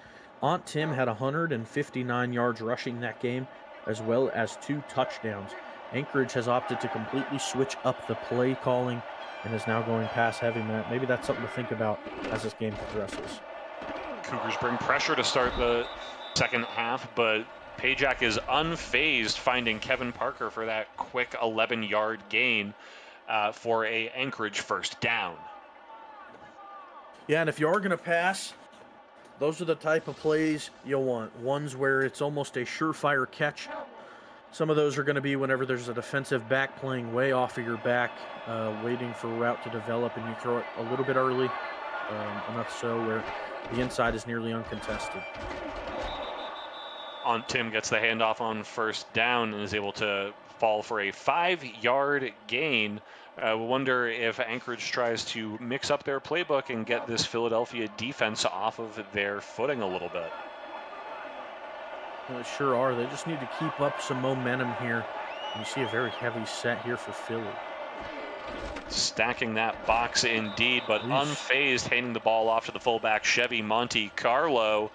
Aunt Tim had 159 yards rushing that game, as well as 2 touchdowns. Anchorage has opted to completely switch up the play calling and is now going pass heavy, Matt. Maybe that's something to think about as this game progresses. Cougars bring pressure to start the second half, but Pajak is unfazed, finding Kevin Parker for that quick 11-yard gain for a Anchorage first down. Yeah, and if you are going to pass, those are the type of plays you'll want. Ones where it's almost a surefire catch. Some of those are going to be whenever there's a defensive back playing way off of your back, waiting for a route to develop, and you throw it a little bit early, enough so where the inside is nearly uncontested. Tim gets the handoff on first down and is able to fall for a 5-yard gain. We wonder if Anchorage tries to mix up their playbook and get this Philadelphia defense off of their footing a little bit. Well, they sure are. They just need to keep up some momentum here. And you see a very heavy set here for Philly. Stacking that box indeed, but Yeesh. unfazed, handing the ball off to the fullback Chevy Monte Carlo,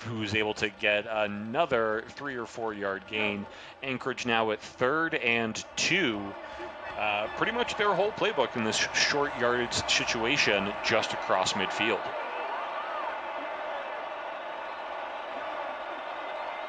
who's able to get another 3 or 4 yard gain. Anchorage now at 3rd and 2. Pretty much their whole playbook in this short yardage situation just across midfield.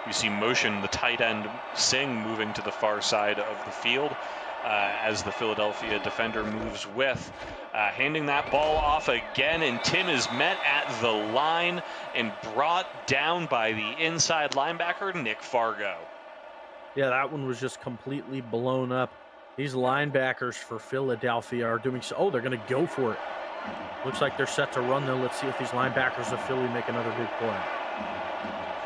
You see motion, the tight end Singh moving to the far side of the field as the Philadelphia defender moves with. Handing that ball off again, and Tim is met at the line and brought down by the inside linebacker, Nick Fargo. Yeah, that one was just completely blown up. These linebackers for Philadelphia are doing so. Oh, they're going to go for it. Looks like they're set to run, though. Let's see if these linebackers of Philly make another big play.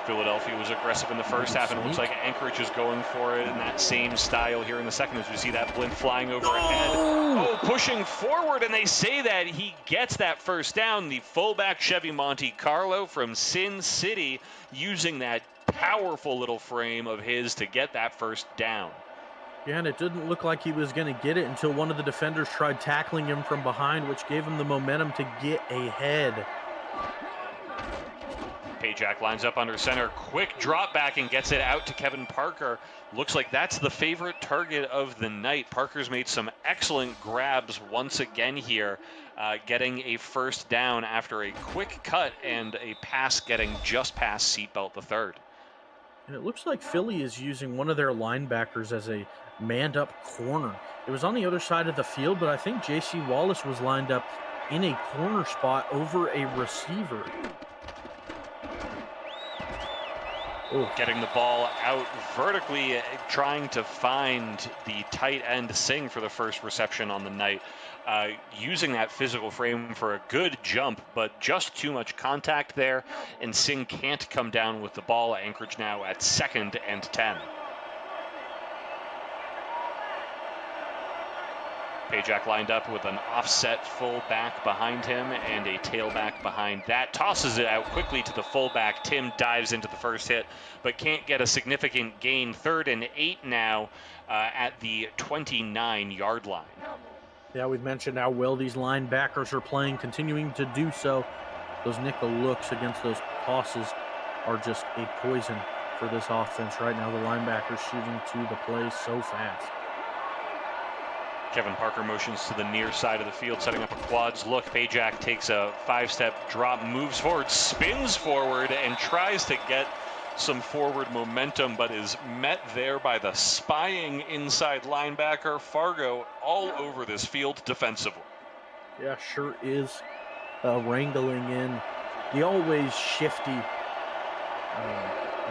Philadelphia was aggressive in the first half, and it looks like Anchorage is going for it in that same style here in the second as we see that blitz flying overhead. Oh, pushing forward, and they say that he gets that first down. The fullback Chevy Monte Carlo from Sin City using that powerful little frame of his to get that first down. Yeah, and it didn't look like he was going to get it until one of the defenders tried tackling him from behind, which gave him the momentum to get ahead. Pajak lines up under center, quick drop back and gets it out to Kevin Parker. Looks like that's the favorite target of the night. Parker's made some excellent grabs once again here, getting a first down after a quick cut and a pass getting just past Seatbelt the third. And it looks like Philly is using one of their linebackers as a manned-up corner. It was on the other side of the field, but I think J.C. Wallace was lined up in a corner spot over a receiver. Ooh. Getting the ball out vertically, trying to find the tight end Singh for the first reception on the night. Using that physical frame for a good jump, but just too much contact there, and Singh can't come down with the ball. Anchorage now at 2nd and 10. Pajak lined up with an offset fullback behind him and a tailback behind that. Tosses it out quickly to the fullback. Tim dives into the first hit, but can't get a significant gain. 3rd and 8 now at the 29-yard line. Yeah, we've mentioned how well these linebackers are playing, continuing to do so. Those nickel looks against those tosses are just a poison for this offense right now. The linebackers shooting to the play so fast. Kevin Parker motions to the near side of the field, setting up a quads look. Pajak takes a 5-step drop, moves forward, spins forward, and tries to get some forward momentum, but is met there by the spying inside linebacker. Fargo all over this field defensively. Yeah, sure is. Wrangling in the always shifty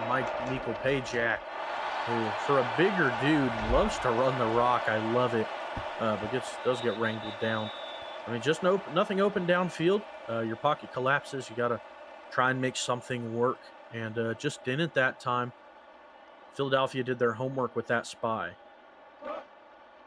Michael Pajak, who, for a bigger dude, loves to run the rock. I love it. But does get wrangled down. I mean, just nothing open downfield. Your pocket collapses. You got to try and make something work. And just didn't that time. Philadelphia did their homework with that spy.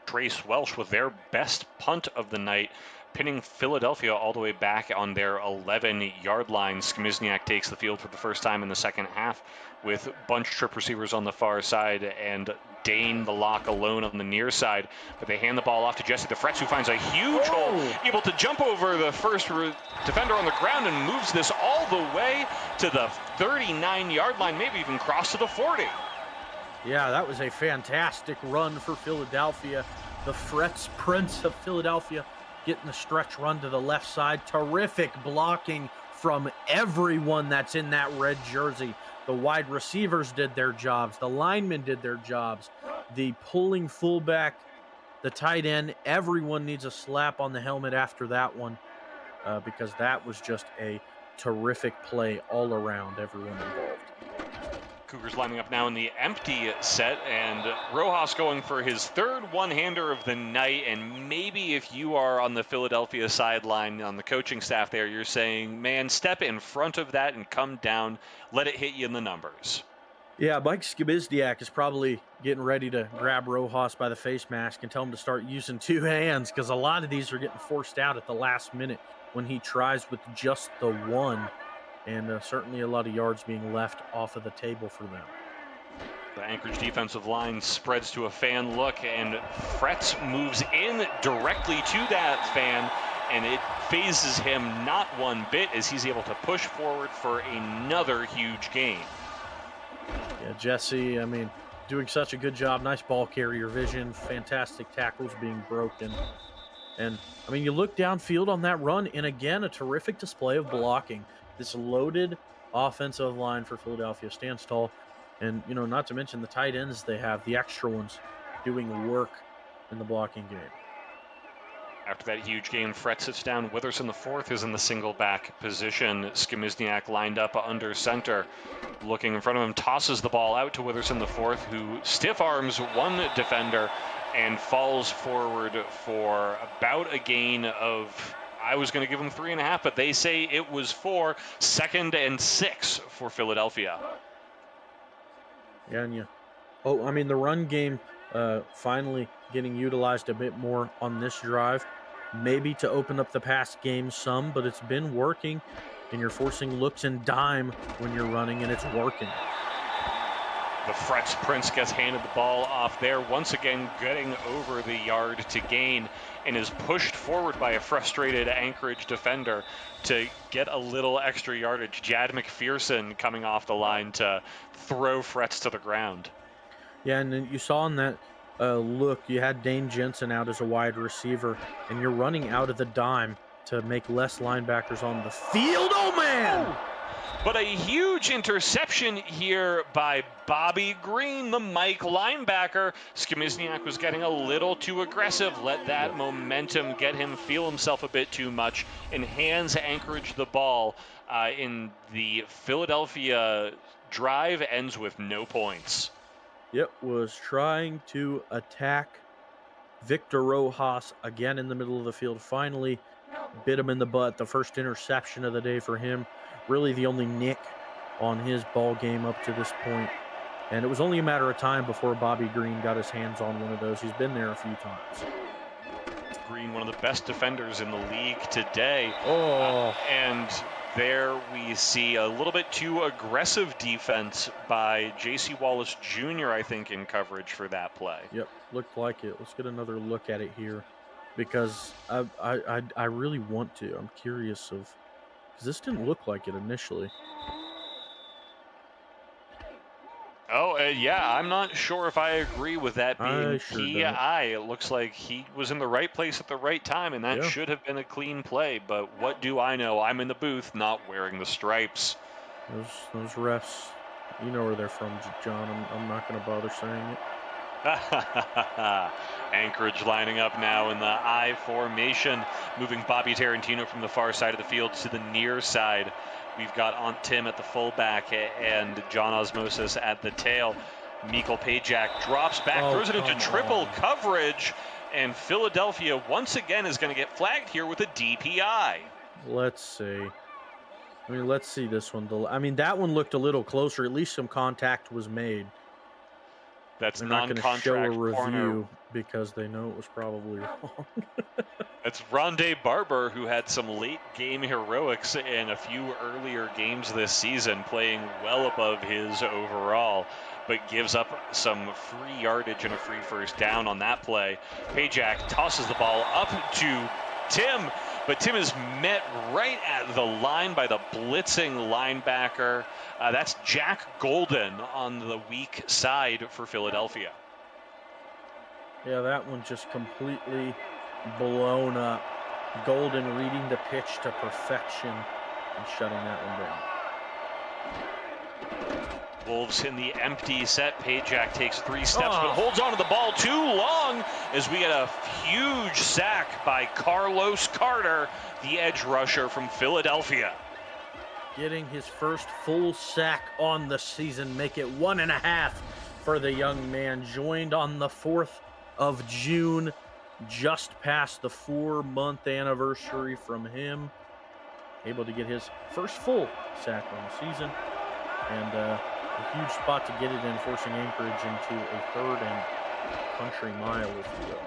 Trace Welsh with their best punt of the night, pinning Philadelphia all the way back on their 11-yard line. Skmizniak takes the field for the first time in the second half with bunch trip receivers on the far side and Dane the lock alone on the near side. But they hand the ball off to Jesse the Frets, who finds a huge hole, able to jump over the first defender on the ground and moves this all the way to the 39-yard line, maybe even cross to the 40. Yeah, that was a fantastic run for Philadelphia. The Frets Prince of Philadelphia getting the stretch run to the left side. Terrific blocking from everyone that's in that red jersey. The wide receivers did their jobs. The linemen did their jobs. The pulling fullback, the tight end, everyone needs a slap on the helmet after that one because that was just a terrific play all around, everyone involved. Cougars lining up now in the empty set, and Rojas going for his 3rd one-hander of the night. And maybe if you are on the Philadelphia sideline, on the coaching staff there, you're saying, man, step in front of that and come down, let it hit you in the numbers. Yeah, Mike Skmizniak is probably getting ready to grab Rojas by the face mask and tell him to start using 2 hands, because a lot of these are getting forced out at the last minute when he tries with just the one. And certainly a lot of yards being left off of the table for them. The Anchorage defensive line spreads to a fan look, and Fretz moves in directly to that fan, and it phases him not one bit as he's able to push forward for another huge gain. Yeah, Jesse, I mean, doing such a good job. Nice ball carrier vision, fantastic tackles being broken. And, I mean, you look downfield on that run, and again, a terrific display of blocking. This loaded offensive line for Philadelphia stands tall. And, you know, not to mention the tight ends they have, the extra ones, doing work in the blocking game. After that huge game, Fretz sits down. Witherson the fourth is in the single back position. Skimizniak lined up under center. Looking in front of him, tosses the ball out to Witherson the fourth, who stiff arms one defender and falls forward for about a gain of, I was going to give him 3.5, but they say it was 4. 2nd and 6 for Philadelphia. Yeah, and I mean, the run game finally getting utilized a bit more on this drive, maybe to open up the pass game some, but it's been working, and you're forcing looks and dime when you're running, and it's working. The Fretz Prince gets handed the ball off there, once again getting over the yard to gain, and is pushed forward by a frustrated Anchorage defender to get a little extra yardage. Jad McPherson coming off the line to throw Fretz to the ground. Yeah, and then you saw in that look, you had Dane Jensen out as a wide receiver, and you're running out of the dime to make less linebackers on the field. Oh, man! But a huge interception here by Bobby Green, the Mike linebacker. Skimizniak was getting a little too aggressive, let that momentum get him feel himself a bit too much, and hands Anchorage the ball in the Philadelphia drive, ends with no points. Yep, was trying to attack Victor Rojas again in the middle of the field. Finally bit him in the butt. The first interception of the day for him. Really the only nick on his ball game up to this point. And it was only a matter of time before Bobby Green got his hands on one of those. He's been there a few times. Green, one of the best defenders in the league today. And there we see a little bit too aggressive defense by J.C. Wallace Jr., I think, in coverage for that play. Yep, looked like it. Let's get another look at it here, because I really want to. I'm curious of, because this didn't look like it initially. Yeah, I'm not sure if I agree with that being PI. It looks like he was in the right place at the right time, and that should have been a clean play. But what do I know? I'm in the booth, not wearing the stripes. Those refs, you know where they're from, John. I'm not going to bother saying it. Anchorage lining up now in the I formation, moving Bobby Tarantino from the far side of the field to the near side. We've got Aunt Tim at the fullback and John Osmosis at the tail. Mikkel Pajak drops back, throws it into triple coverage, and Philadelphia once again is going to get flagged here with a DPI. Let's see. I mean, let's see this one. I mean, that one looked a little closer. At least some contact was made. That's not going to show a review corner, because they know it was probably wrong. That's Rondé Barber, who had some late game heroics in a few earlier games this season, playing well above his overall, but gives up some free yardage and a free first down on that play. Pajak tosses the ball up to Tim, but Tim is met right at the line by the blitzing linebacker. That's Jack Golden on the weak side for Philadelphia. Yeah, that one just completely blown up. Golden reading the pitch to perfection and shutting that one down. Wolves in the empty set. Pajak takes 3 steps, but holds on to the ball too long as we get a huge sack by Carlos Carter, the edge rusher from Philadelphia. Getting his first full sack on the season, make it 1.5 for the young man. Joined on the 4th of June, just past the 4-month anniversary from him. Able to get his first full sack on the season. And a huge spot to get it in, forcing Anchorage into a 3rd and country mile, if you will.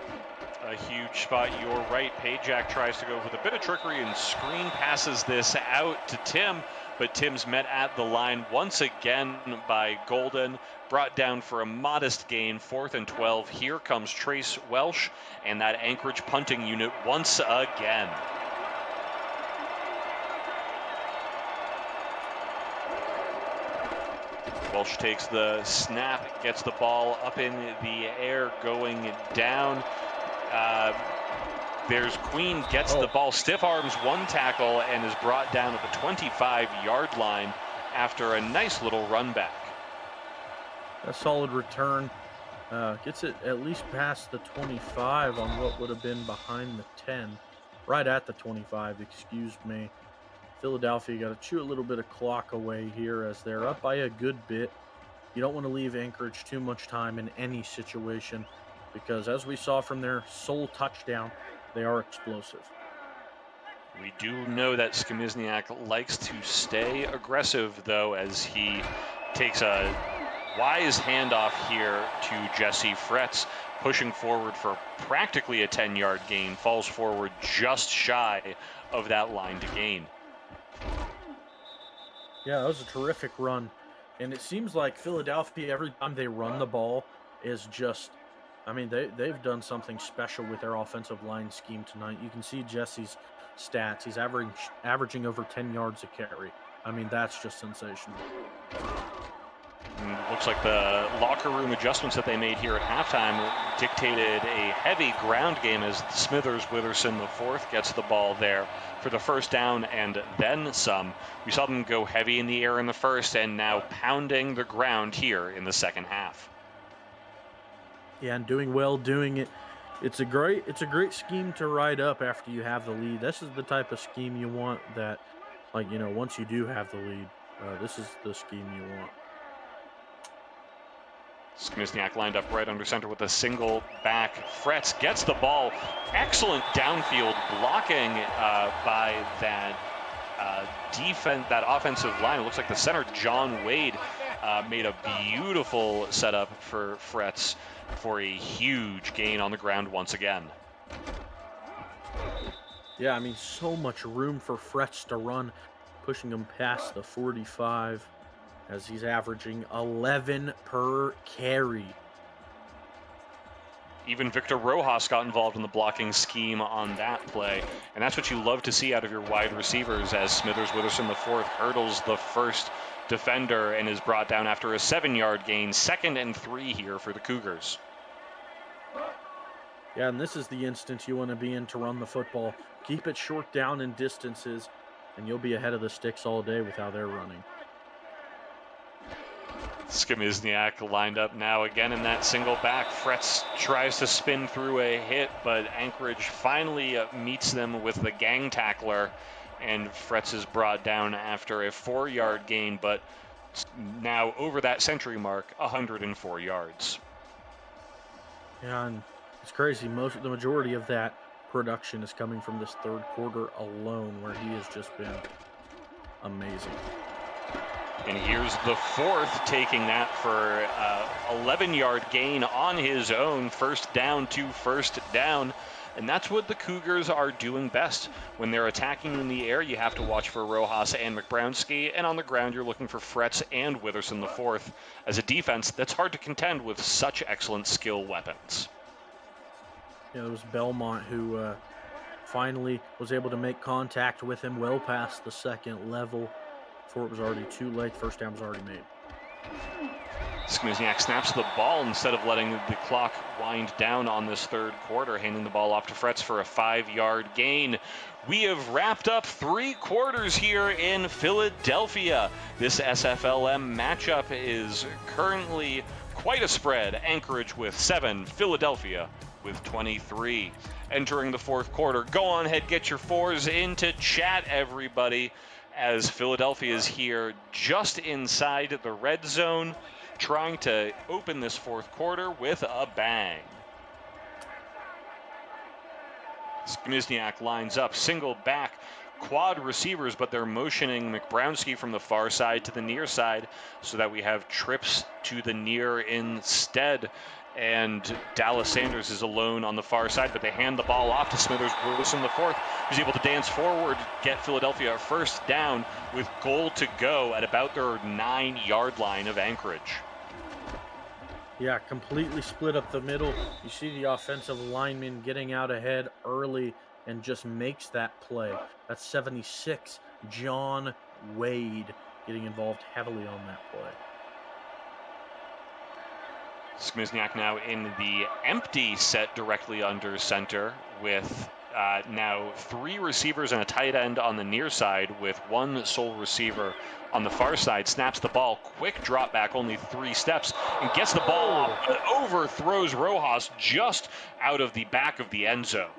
A huge spot. You're right. Pajak tries to go with a bit of trickery and screen passes this out to Tim, but Tim's met at the line once again by Golden. Brought down for a modest gain, 4th and 12. Here comes Trace Welsh and that Anchorage punting unit once again. Welsh takes the snap, gets the ball up in the air, going down. There's Queen, gets the ball, stiff arms one tackle, and is brought down at the 25-yard line after a nice little run back. A solid return. Gets it at least past the 25 on what would have been behind the 10. Right at the 25, excuse me. Philadelphia got to chew a little bit of clock away here as they're up by a good bit. You don't want to leave Anchorage too much time in any situation because, as we saw from their sole touchdown, they are explosive. We do know that Skimizniak likes to stay aggressive, though, as he takes a wise handoff here to Jesse Fretz, pushing forward for practically a 10-yard gain, falls forward just shy of that line to gain. Yeah, that was a terrific run. And it seems like Philadelphia, every time they run the ball, is just, I mean, they've done something special with their offensive line scheme tonight. You can see Jesse's stats. He's averaging over 10 yards a carry. I mean, that's just sensational. Looks like the locker room adjustments that they made here at halftime dictated a heavy ground game as Smithers Witherson IV gets the ball there for the first down and then some. We saw them go heavy in the air in the first and now pounding the ground here in the second half. Yeah, and doing well doing it. It's a great scheme to ride up after you have the lead. This is the type of scheme you want that, like, you know, once you do have the lead, this is the scheme you want. Skimizniak lined up right under center with a single back. Fretz gets the ball. Excellent downfield blocking by that defense, that offensive line. It looks like the center, John Wade, made a beautiful setup for Fretz for a huge gain on the ground once again. Yeah, I mean, so much room for Fretz to run, pushing him past the 45. As he's averaging 11 per carry. Even Victor Rojas got involved in the blocking scheme on that play. And that's what you love to see out of your wide receivers as Smithers Witherson IV hurdles the first defender and is brought down after a 7-yard gain. 2nd and 3 here for the Cougars. Yeah, and this is the instance you want to be in to run the football. Keep it short down in distances, and you'll be ahead of the sticks all day with how they're running. Skimizniak lined up now again in that single back. Fretz tries to spin through a hit, but Anchorage finally meets them with the gang tackler, and Fretz is brought down after a 4-yard gain, but now over that century mark, 104 yards. Yeah, and it's crazy. The majority of that production is coming from this third quarter alone, where he has just been amazing. And here's the fourth, taking that for 11-yard gain on his own. First down to first down. And that's what the Cougars are doing best. When they're attacking in the air, you have to watch for Rojas and McBrownski. And on the ground, you're looking for Fretz and Witherson IV. As a defense, that's hard to contend with such excellent skill weapons. Yeah, it was Belmont who finally was able to make contact with him well past the second level. Before it was already too late. First down was already made. Skimizniak snaps the ball instead of letting the clock wind down on this third quarter, handing the ball off to Fretz for a 5-yard gain. We have wrapped up 3 quarters here in Philadelphia. This SFLm matchup is currently quite a spread. Anchorage with 7, Philadelphia with 23. Entering the fourth quarter, go on ahead, get your 4s into chat, everybody, as Philadelphia is here just inside the red zone, trying to open this fourth quarter with a bang. Skimizniak lines up, single back, quad receivers, but they're motioning McBrownski from the far side to the near side so that we have trips to the near instead. and Dallas Sanders is alone on the far side, but they hand the ball off to Smithers Wilson IV, who's able to dance forward, get Philadelphia a first down with goal to go at about their 9-yard line of Anchorage. Yeah, completely split up the middle. You see the offensive lineman getting out ahead early and just makes that play. That's 76, John Wade, getting involved heavily on that play. Skmizniak now in the empty set directly under center with now 3 receivers and a tight end on the near side with 1 sole receiver on the far side. Snaps the ball, quick drop back, only 3 steps, and gets the ball off, but overthrows Rojas just out of the back of the end zone.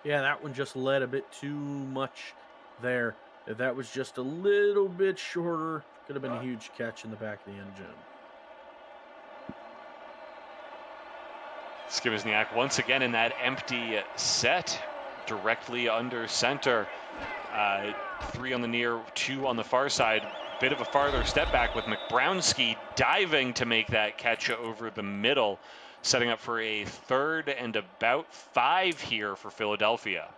Yeah, that one just led a bit too much there. If that was just a little bit shorter, could have been a huge catch in the back of the end zone. Skmizniak once again in that empty set directly under center. 3 on the near, 2 on the far side. Bit of a farther step back with McBrownski diving to make that catch over the middle, setting up for a 3rd and about 5 here for Philadelphia.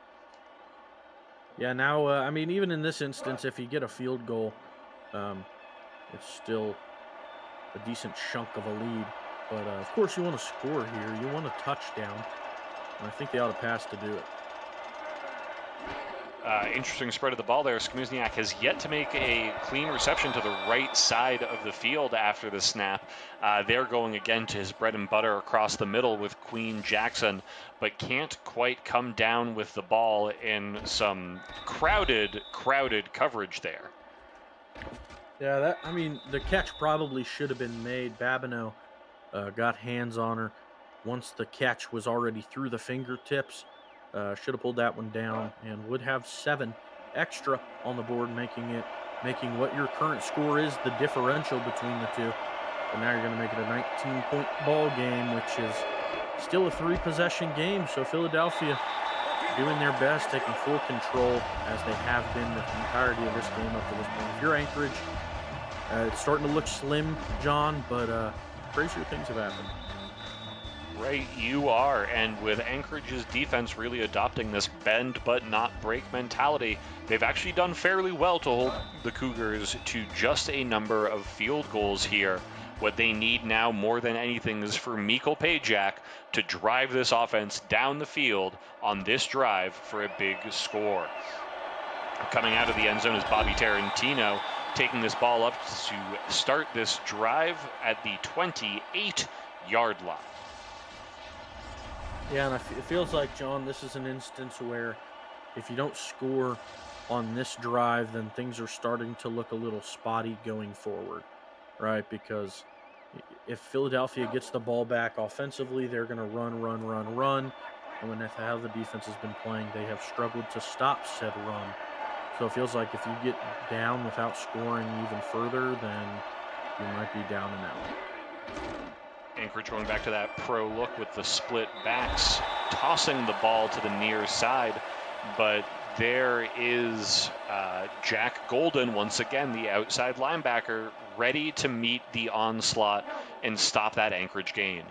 Yeah, now, I mean, even in this instance, if you get a field goal, it's still a decent chunk of a lead. But, of course, you want to score here. You want a touchdown. And I think they ought to pass to do it. Interesting spread of the ball there. Skmizniak has yet to make a clean reception to the right side of the field after the snap. They're going again to his bread and butter across the middle with Queen Jackson, but can't quite come down with the ball in some crowded coverage there. Yeah, I mean, the catch probably should have been made. Babineau got hands on her once the catch was already through the fingertips. Should have pulled that one down and would have 7 extra on the board, making what your current score is the differential between the two. And now you're going to make it a 19-point ball game, which is still a 3-possession game. So Philadelphia doing their best, taking full control as they have been the entirety of this game up to this point. If you're Anchorage, it's starting to look slim, John, but crazier things have happened. Right, you are. And with Anchorage's defense really adopting this bend but not break mentality, they've actually done fairly well to hold the Cougars to just a number of field goals here. What they need now more than anything is for Mikal Pajak to drive this offense down the field on this drive for a big score. Coming out of the end zone is Bobby Tarantino, taking this ball up to start this drive at the 28-yard line. Yeah, and it feels like, John, this is an instance where if you don't score on this drive, then things are starting to look a little spotty going forward, right? Because if Philadelphia gets the ball back offensively, they're going to run. And when that's how the defense has been playing, they have struggled to stop said run. So it feels like if you get down without scoring even further, then you might be down and out. Anchorage going back to that pro look with the split backs, tossing the ball to the near side, but there is Jack Golden, once again, the outside linebacker, ready to meet the onslaught and stop that Anchorage gain.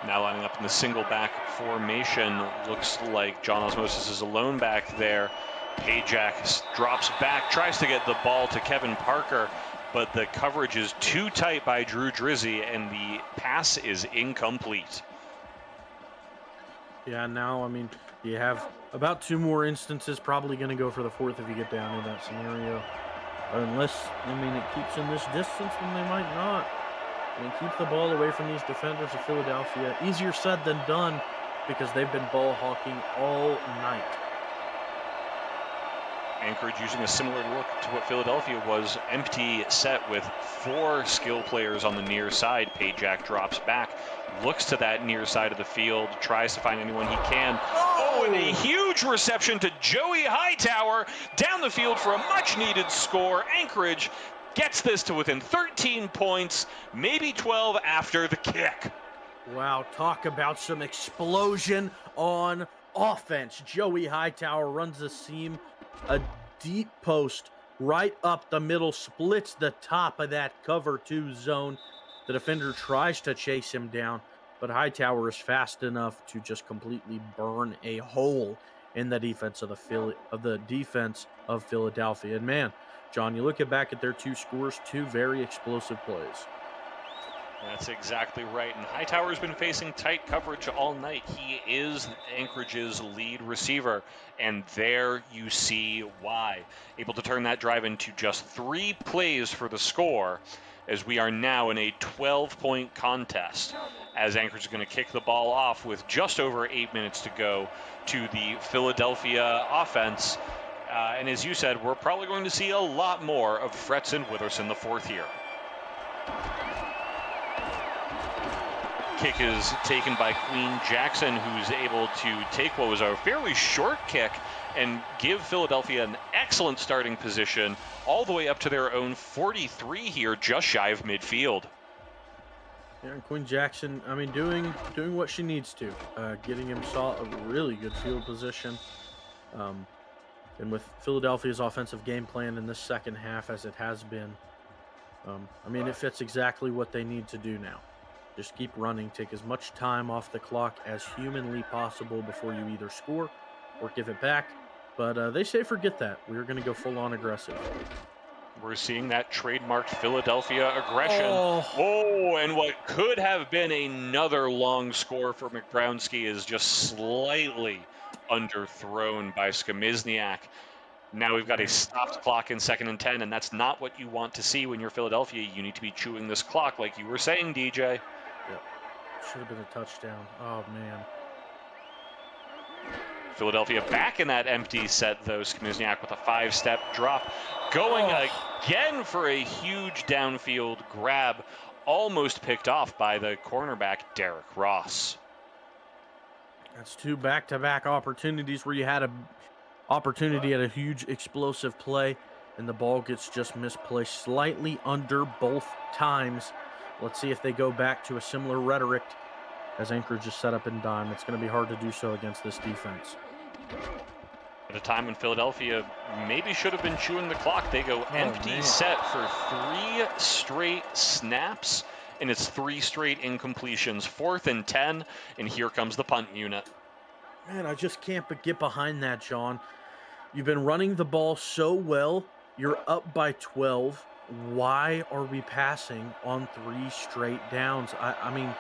Now lining up in the single back formation, looks like John Osmosis is alone back there. Pajak drops back, tries to get the ball to Kevin Parker, but the coverage is too tight by Drew Drizzy, and the pass is incomplete. Yeah, now, I mean, you have about 2 more instances, probably going to go for the 4th if you get down in that scenario. Unless, I mean, it keeps in this distance, then they might not. I mean, keep the ball away from these defenders of Philadelphia. Easier said than done because they've been ball hawking all night. Anchorage using a similar look to what Philadelphia was, empty set with 4 skill players on the near side. Pajak drops back, looks to that near side of the field, tries to find anyone he can. Oh, and a huge reception to Joey Hightower down the field for a much-needed score. Anchorage gets this to within 13 points, maybe 12 after the kick. Wow, talk about some explosion on offense. Joey Hightower runs the seam, a deep post right up the middle, splits the top of that cover 2 zone. The defender tries to chase him down, but Hightower is fast enough to just completely burn a hole in the defense of the defense of Philadelphia. And man, John, you look back at their 2 scores, 2 very explosive plays. That's exactly right. And Hightower's been facing tight coverage all night. He is Anchorage's lead receiver. And there you see why. Able to turn that drive into just 3 plays for the score, as we are now in a 12-point contest, as Anchorage is going to kick the ball off with just over 8 minutes to go to the Philadelphia offense. And as you said, we're probably going to see a lot more of Fretz and Witherson the fourth here. Kick is taken by Queen Jackson, who's able to take what was a fairly short kick and give Philadelphia an excellent starting position all the way up to their own 43 here, just shy of midfield. Yeah, and Queen Jackson, I mean, doing what she needs to, getting him a really good field position. And with Philadelphia's offensive game plan in this second half, as it has been, I mean, it fits exactly what they need to do now. Just keep running, take as much time off the clock as humanly possible before you either score or give it back. But they say forget that. We're going to go full-on aggressive. We're seeing that trademarked Philadelphia aggression. Oh, And what could have been another long score for McBrownski is just slightly underthrown by Skamizniak. Now we've got a stopped clock in 2nd and 10, and that's not what you want to see when you're Philadelphia. You need to be chewing this clock like you were saying, DJ. Yep. Should have been a touchdown. Oh, man. Philadelphia back in that empty set, though. Skamizniak with a 5-step drop. Going again for a huge downfield grab. Almost picked off by the cornerback, Derek Ross. That's 2 back-to-back opportunities where you had a opportunity at a huge explosive play, and the ball gets just misplaced slightly under both times. Let's see if they go back to a similar rhetoric as Anchorage is set up in dime. It's going to be hard to do so against this defense. At a time when Philadelphia maybe should have been chewing the clock, they go empty set for 3 straight snaps, and it's 3 straight incompletions. 4th and 10, and here comes the punt unit. Man, I just can't but get behind that, John. You've been running the ball so well. You're up by 12. Why are we passing on 3 straight downs? I mean,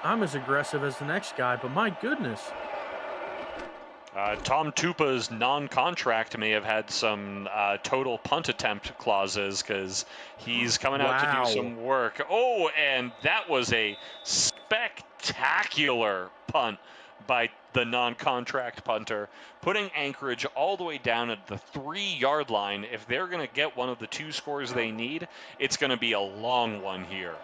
I'm as aggressive as the next guy, but my goodness. Tom Tupa's non-contract may have had some total punt attempt clauses, because he's coming out to do some work. Oh, and that was a spectacular punt by the non-contract punter, putting Anchorage all the way down at the 3-yard line. If they're going to get one of the 2 scores they need, it's going to be a long one here.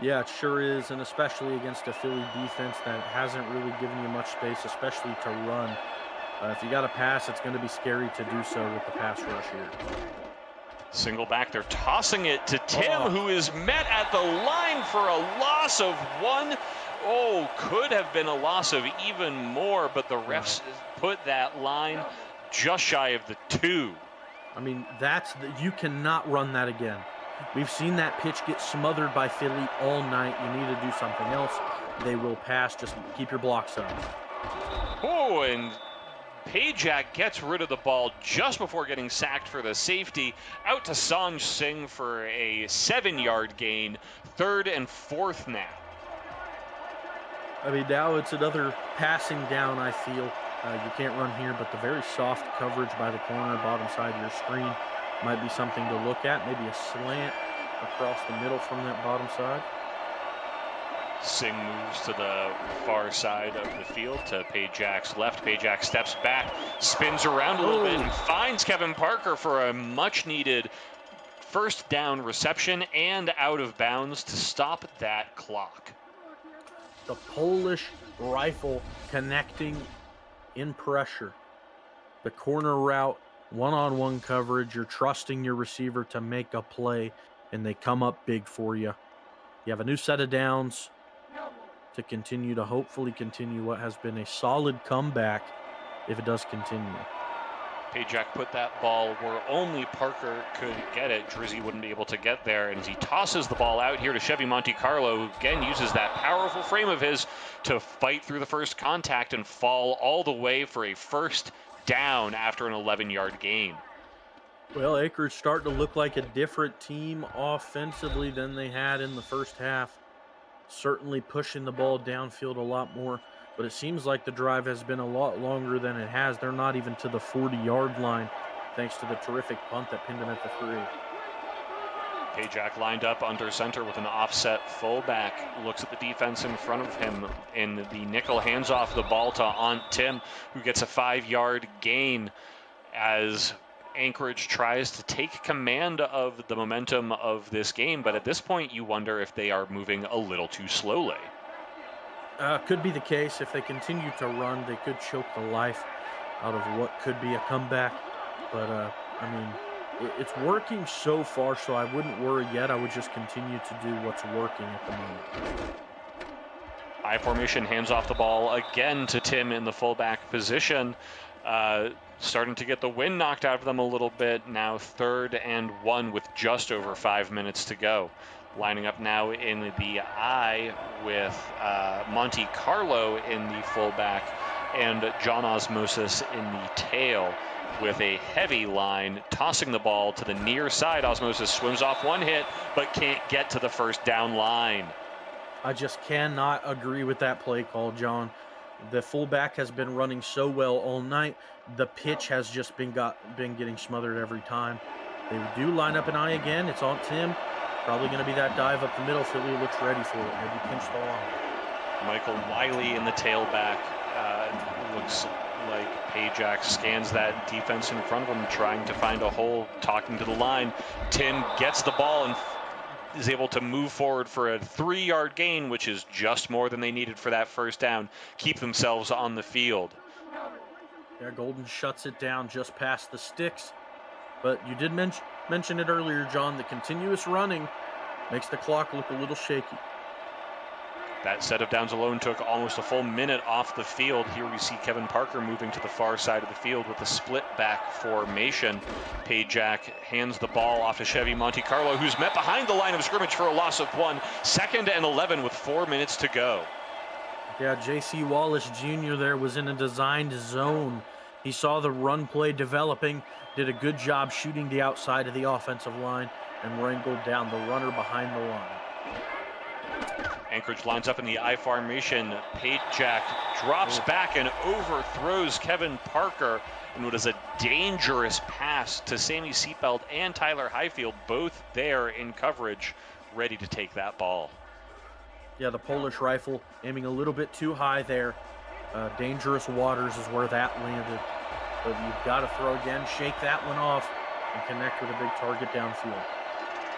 Yeah, it sure is, and especially against a Philly defense that hasn't really given you much space, especially to run. If you got to pass, it's going to be scary to do so with the pass rush here. Single back, they're tossing it to Tim, who is met at the line for a loss of 1. Oh, could have been a loss of even more, but the refs put that line just shy of the 2. I mean, you cannot run that again. We've seen that pitch get smothered by Philly all night. You need to do something else. They will pass. Just keep your blocks up. Oh, and Pajak gets rid of the ball just before getting sacked for the safety. Out to Sanj Singh for a 7-yard gain. 3rd and 4th now. I mean, now it's another passing down, I feel. You can't run here, but the very soft coverage by the corner, bottom side of your screen, might be something to look at. Maybe a slant across the middle from that bottom side. Singh moves to the far side of the field to Pajak's left. Pajak steps back, spins around a little bit, and finds Kevin Parker for a much-needed 1st down reception and out of bounds to stop that clock. The Polish rifle connecting in pressure. The corner route, one-on-one coverage. You're trusting your receiver to make a play, and they come up big for you. You have a new set of downs to hopefully continue what has been a solid comeback if it does continue. Pajak put that ball where only Parker could get it. Drizzy wouldn't be able to get there, and as he tosses the ball out here to Chevy Monte Carlo, who again uses that powerful frame of his to fight through the first contact and fall all the way for a first down after an 11-yard gain. Well, Anchorage starting to look like a different team offensively than they had in the first half. Certainly pushing the ball downfield a lot more, but it seems like the drive has been a lot longer than it has. They're not even to the 40-yard line, thanks to the terrific punt that pinned them at the 3. Pajak lined up under center with an offset fullback. Looks at the defense in front of him in the nickel, hands off the ball to Aunt Tim, who gets a 5-yard gain as Anchorage tries to take command of the momentum of this game, but at this point you wonder if they are moving a little too slowly. Could be the case. If they continue to run, they could choke the life out of what could be a comeback. But, I mean, it's working so far, so I wouldn't worry yet. I would just continue to do what's working at the moment. I formation, hands off the ball again to Tim in the fullback position. Starting to get the wind knocked out of them a little bit. Now 3rd and 1 with just over 5 minutes to go. Lining up now in the I with Monte Carlo in the fullback and John Osmosis in the tail with a heavy line, tossing the ball to the near side. Osmosis swims off one hit, but can't get to the first down line. I just cannot agree with that play call, John. The fullback has been running so well all night. The pitch has just been getting smothered every time. They do line up an I again. It's on Tim. Probably going to be that dive up the middle. Philly looks ready for it. Maybe pinch the line. Michael Wiley in the tailback. Looks like Pajak scans that defense in front of him, trying to find a hole, talking to the line. Tim gets the ball and is able to move forward for a 3-yard gain, which is just more than they needed for that first down. Keep themselves on the field. Yeah, Golden shuts it down just past the sticks. But you did mention it earlier, John. The continuous running makes the clock look a little shaky. That set of downs alone took almost a full minute off the field. Here we see Kevin Parker moving to the far side of the field with a split back formation. Pajak hands the ball off to Chevy Monte Carlo, who's met behind the line of scrimmage for a loss of 1. 2nd and 11 with 4 minutes to go. Yeah, J.C. Wallace Jr. there was in a designed zone. He saw the run play developing, did a good job shooting the outside of the offensive line, and wrangled down the runner behind the line. Anchorage lines up in the I formation. Pajak drops back and overthrows Kevin Parker in what is a dangerous pass to Sammy Seatbelt and Tyler Highfield, both there in coverage, ready to take that ball. Yeah, the Polish rifle aiming a little bit too high there. Dangerous waters is where that landed. But you've got to throw again, shake that one off, and connect with a big target downfield.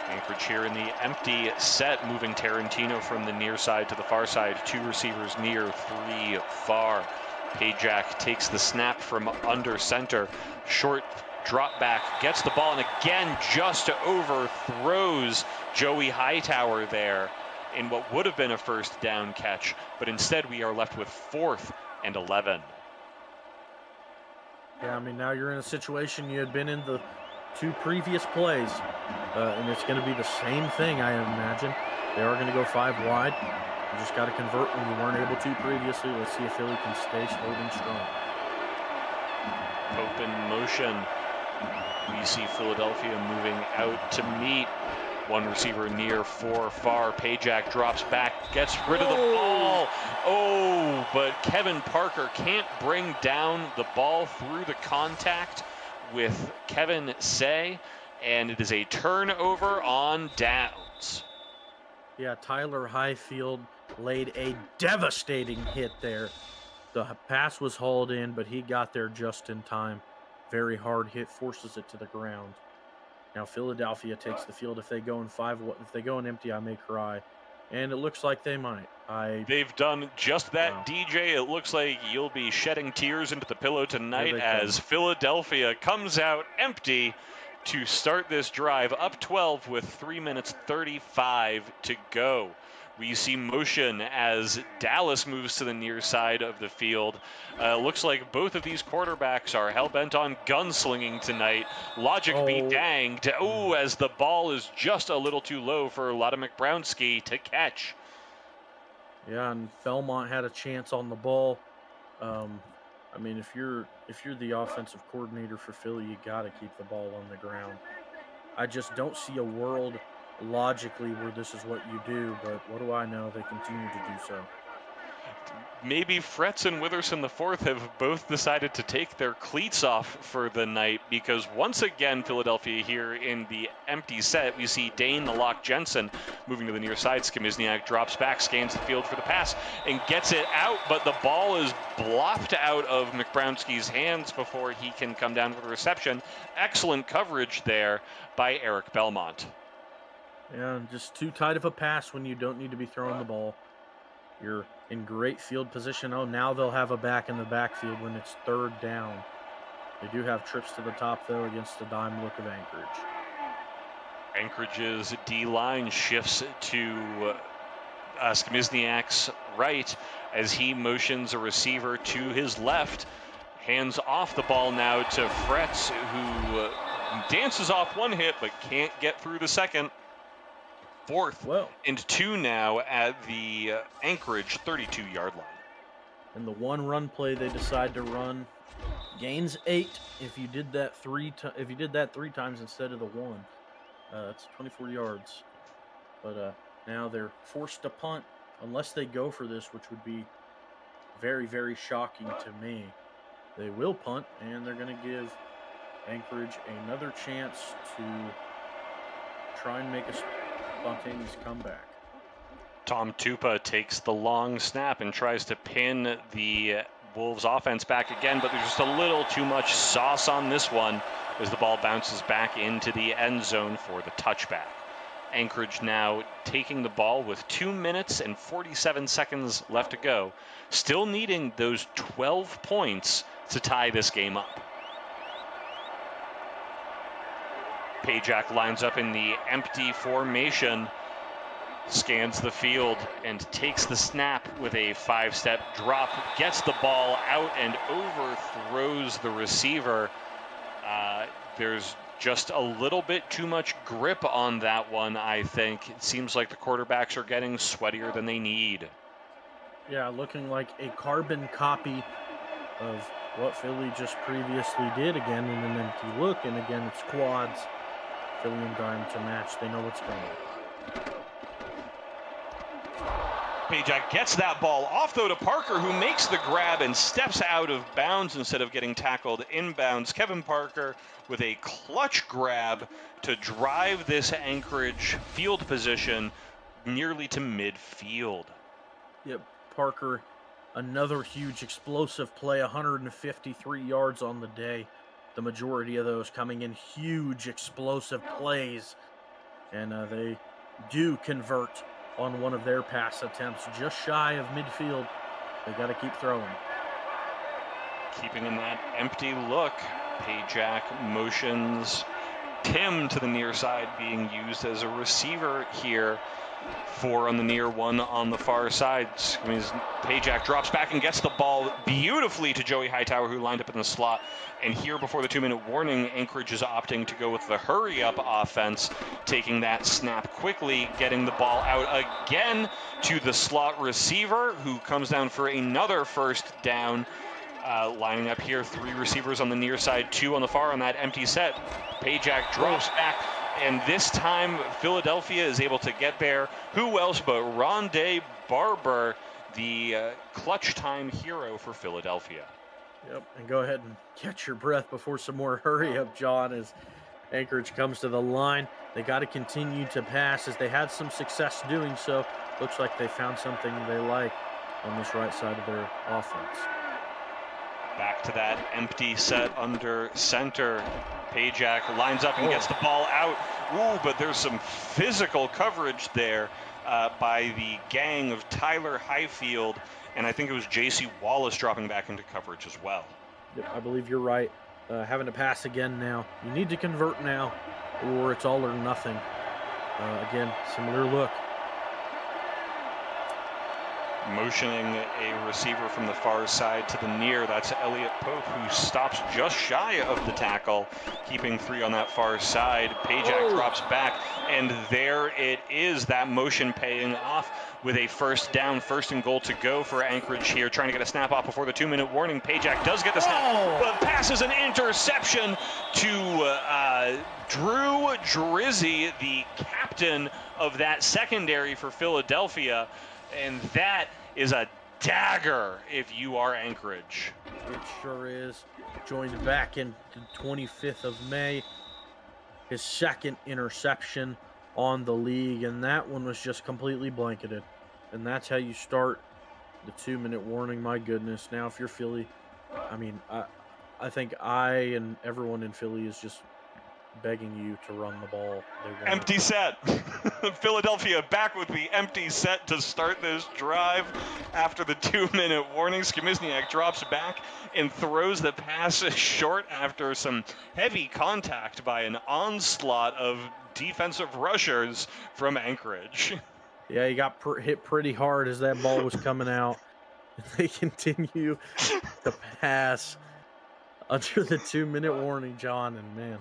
Anchorage here in the empty set, moving Tarantino from the near side to the far side. 2 receivers near, 3 far. Pajak takes the snap from under center. Short drop back, gets the ball, and again just overthrows Joey Hightower there in what would have been a first down catch. But instead we are left with 4th and 11. Yeah, I mean, now you're in a situation you had been in the 2 previous plays, and it's going to be the same thing, I imagine. They are going to go 5 wide. You just got to convert when you weren't able to previously. Let's see if Philly can stay holding strong. Pope in motion. We see Philadelphia moving out to meet. 1 receiver near, 4 far. Pajak drops back, gets rid of the ball. Oh, but Kevin Parker can't bring down the ball through the contact with Kevin Say, and it is a turnover on downs. Yeah, Tyler Highfield laid a devastating hit there. The pass was hauled in, but he got there just in time. Very hard hit, forces it to the ground. Now Philadelphia takes the field. If they go in empty, I may cry. And it looks like they might. They've done just that, Wow. DJ. It looks like you'll be shedding tears into the pillow tonight as Philadelphia comes out empty to start this drive, up 12 with 3 minutes 35 to go. We see motion as Dallas moves to the near side of the field. Looks like both of these quarterbacks are hell-bent on gunslinging tonight. Logic be danged. Oh, as the ball is just a little too low for Lotta McBrownski to catch. Yeah, and Belmont had a chance on the ball. I mean, if you're the offensive coordinator for Philly, you got to keep the ball on the ground. I just don't see a world logically where this is what you do, but what do I know? They continue to do so. Maybe Fretz and Witherson IV have both decided to take their cleats off for the night, because once again, Philadelphia here in the empty set, we see Dane the Lock Jensen moving to the near side. Skimizniak drops back, scans the field for the pass, and gets it out, but the ball is blopped out of McBrownski's hands before he can come down with a reception. Excellent coverage there by Eric Belmont. Yeah, just too tight of a pass when you don't need to be throwing the ball. You're in great field position. Oh, now they'll have a back in the backfield when it's third down. They do have trips to the top, though, against the dime look of Anchorage. Anchorage's D-line shifts to Skimizniak's right as he motions a receiver to his left. Hands off the ball now to Fretz, who dances off one hit but can't get through the second. 4th and 2 now at the Anchorage 32-yard line. And the one run play they decide to run gains 8. If you did that three times instead of the one, that's 24 yards. But now they're forced to punt unless they go for this, which would be very, very shocking to me. They will punt, and they're going to give Anchorage another chance to try and make a spontaneous comeback. Tom Tupa takes the long snap and tries to pin the Wolves offense back again, but there's just a little too much sauce on this one as the ball bounces back into the end zone for the touchback. Anchorage now taking the ball with 2 minutes and 47 seconds left to go, still needing those 12 points to tie this game up. Pajak lines up in the empty formation, scans the field, and takes the snap with a 5-step drop, gets the ball out and overthrows the receiver. There's just a little bit too much grip on that one, I think. It seems like the quarterbacks are getting sweatier than they need. Yeah, looking like a carbon copy of what Philly just previously did, again in an empty look, and again it's quads. Philly and dime to match. They know what's coming. Pajak gets that ball off, though, to Parker, who makes the grab and steps out of bounds instead of getting tackled inbounds. Kevin Parker with a clutch grab to drive this Anchorage field position nearly to midfield. Yep, Parker, another huge explosive play, 153 yards on the day. The majority of those coming in huge explosive plays. And they do convert on one of their pass attempts, just shy of midfield. They got to keep throwing. Keeping in that empty look, Pajak motions Tim to the near side, being used as a receiver here. 4 on the near, 1 on the far side. I mean, Pajak drops back and gets the ball beautifully to Joey Hightower, who lined up in the slot. And here, before the 2-minute warning, Anchorage is opting to go with the hurry-up offense, taking that snap quickly, getting the ball out again to the slot receiver, who comes down for another first down. Lining up here, 3 receivers on the near side, 2 on the far on that empty set. Pajak drops back. And this time, Philadelphia is able to get there. Who else but Rondé Barber, the clutch time hero for Philadelphia. Yep, and go ahead and catch your breath before some more hurry up, John, as Anchorage comes to the line. They got to continue to pass as they had some success doing so. Looks like they found something they like on this right side of their offense. Back to that empty set under center. Pajak lines up and gets the ball out. Ooh, but there's some physical coverage there by the gang of Tyler Highfield, and I think it was J.C. Wallace dropping back into coverage as well. Yep, I believe you're right. Having to pass again now. You need to convert now, or it's all or nothing. Again, similar look. motioning a receiver from the far side to the near. That's Elliot Pope, who stops just shy of the tackle, keeping 3 on that far side. Pajak drops back, and there it is, that motion paying off with a first down, 1st and goal to go for Anchorage here, trying to get a snap off before the 2-minute warning. Pajak does get the snap, but passes an interception to Drew Drizzy, the captain of that secondary for Philadelphia. And that is a dagger if you are Anchorage. It sure is. Joined back in the 25th of May. His 2nd interception on the league, and that one was just completely blanketed. And that's how you start the 2-minute warning. My goodness. Now, if you're Philly, I mean, I think I and everyone in Philly is just begging you to run the ball. Empty set. Philadelphia back with the empty set to start this drive after the 2-minute warning. Skimizniak drops back and throws the pass short after some heavy contact by an onslaught of defensive rushers from Anchorage. Yeah, he got hit pretty hard as that ball was coming out. They continue to pass under the 2-minute warning, John, and man,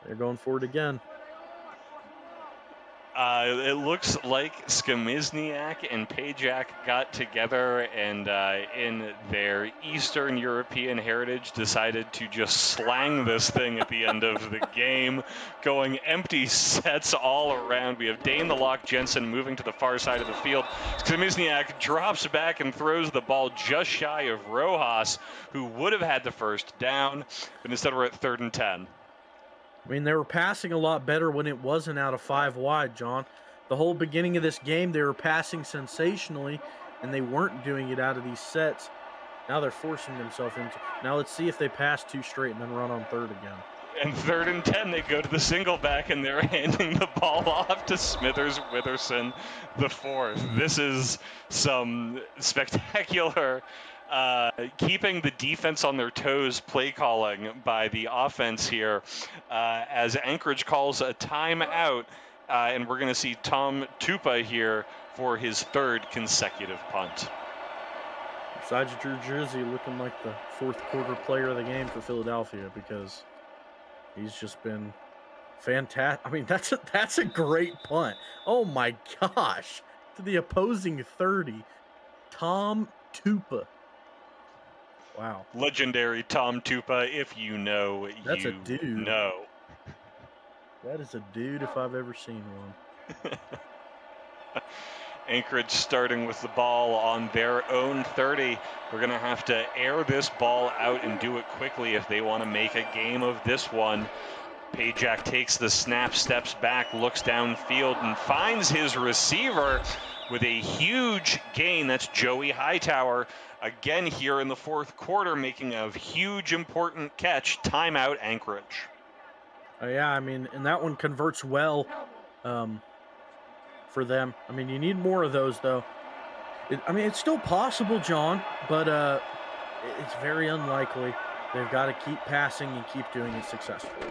they're going for it again. It looks like Skimizniak and Pajak got together and in their Eastern European heritage decided to just slang this thing at the end of the game, going empty sets all around. We have Dane the Lock Jensen moving to the far side of the field. Skimizniak drops back and throws the ball just shy of Rojas, who would have had the first down, but instead we're at 3rd and 10. I mean, they were passing a lot better when it wasn't out of 5 wide, John. The whole beginning of this game, they were passing sensationally, and they weren't doing it out of these sets. Now they're forcing themselves into. Now let's see if they pass 2 straight and then run on 3rd again. And 3rd and 10, they go to the single back, and they're handing the ball off to Smithers Witherson, the 4th. This is some spectacular keeping the defense on their toes play calling by the offense here as Anchorage calls a timeout, and we're going to see Tom Tupa here for his 3rd consecutive punt. Besides Drew Jersey looking like the 4th quarter player of the game for Philadelphia, because he's just been fantastic. I mean, that's a great punt. Oh my gosh. To the opposing 30, Tom Tupa. Wow. Legendary Tom Tupa, if you know, that's you a dude. know. That is a dude if I've ever seen one. Anchorage starting with the ball on their own 30. We're going to have to air this ball out and do it quickly if they want to make a game of this one. Pajak takes the snap, steps back, looks downfield, and finds his receiver with a huge gain. That's Joey Hightower. Again here in the 4th quarter, making a huge, important catch. Timeout, Anchorage. Yeah, I mean, and that one converts well for them. I mean, you need more of those, though. I mean, it's still possible, John, but it's very unlikely. They've got to keep passing and keep doing it successfully.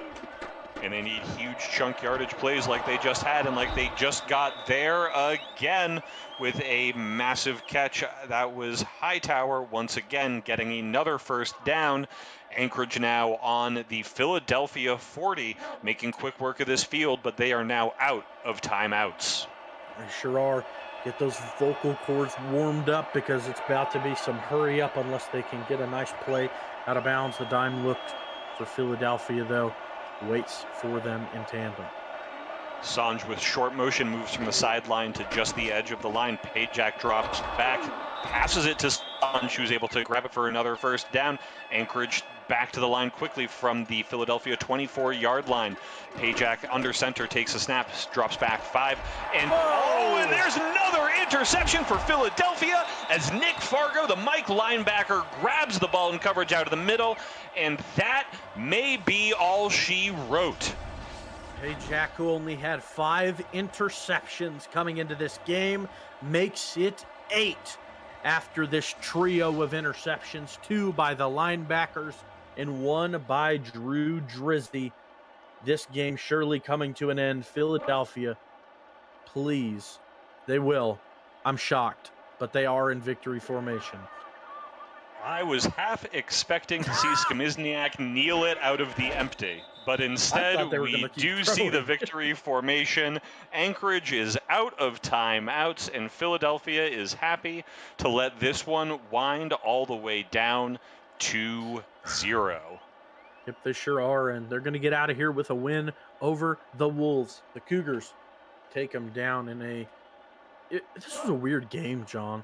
And they need huge chunk yardage plays like they just had and like they just got there again with a massive catch. That was Hightower once again getting another first down. Anchorage now on the Philadelphia 40, making quick work of this field, but they are now out of timeouts. They sure are. Get those vocal cords warmed up because it's about to be some hurry up unless they can get a nice play out of bounds. The dime looked for Philadelphia, though. Waits for them in tandem. Sanj with short motion moves from the sideline to just the edge of the line. Pajak drops back, passes it to Sanj, who's able to grab it for another first down. Anchorage back to the line quickly from the Philadelphia 24-yard line. Pajak under center takes a snap, drops back 5, and and there's another interception for Philadelphia as Nick Fargo, the Mike linebacker, grabs the ball in coverage out of the middle, and that may be all she wrote. Pajak, who only had 5 interceptions coming into this game, makes it 8 after this trio of interceptions, 2 by the linebackers and 1 by Drew Drizzy. This game surely coming to an end. Philadelphia, please, they will. I'm shocked. but they are in victory formation. I was half expecting to see Skamizniak kneel it out of the empty, but instead they were we gonna keep do see the throwing. victory formation. Anchorage is out of timeouts, and Philadelphia is happy to let this one wind all the way down 2-0. Yep, they sure are, and they're going to get out of here with a win over the Wolves. The Cougars take them down in a... this was a weird game, John.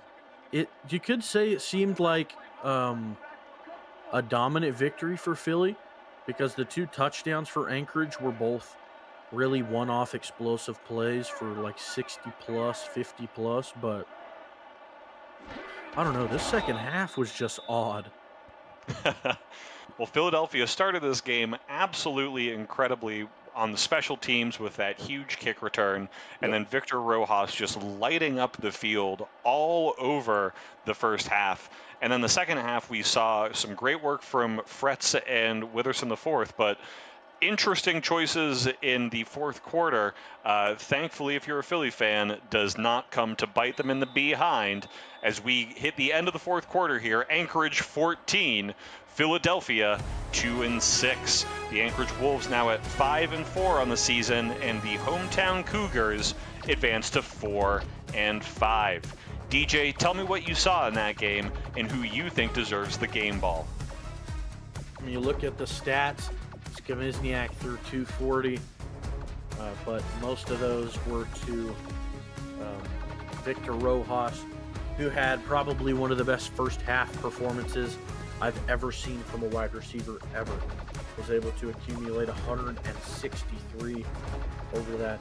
You could say it seemed like a dominant victory for Philly because the 2 touchdowns for Anchorage were both really one-off explosive plays for like 60 plus, 50 plus, but I don't know. This second half was just odd. Well, Philadelphia started this game absolutely incredibly on the special teams with that huge kick return, and then Victor Rojas just lighting up the field all over the first half. And then the second half, we saw some great work from Fretz and Witherson the fourth, but interesting choices in the fourth quarter. Thankfully, if you're a Philly fan, does not come to bite them in the behind as we hit the end of the fourth quarter here. Anchorage 14, Philadelphia 2-6. The Anchorage Wolves now at 5-4 on the season, and the hometown Cougars advance to 4-5. DJ, tell me what you saw in that game and who you think deserves the game ball. When you look at the stats, Skamizniak threw 240, but most of those were to Victor Rojas, who had probably one of the best first half performances I've ever seen from a wide receiver ever. Was able to accumulate 163 over that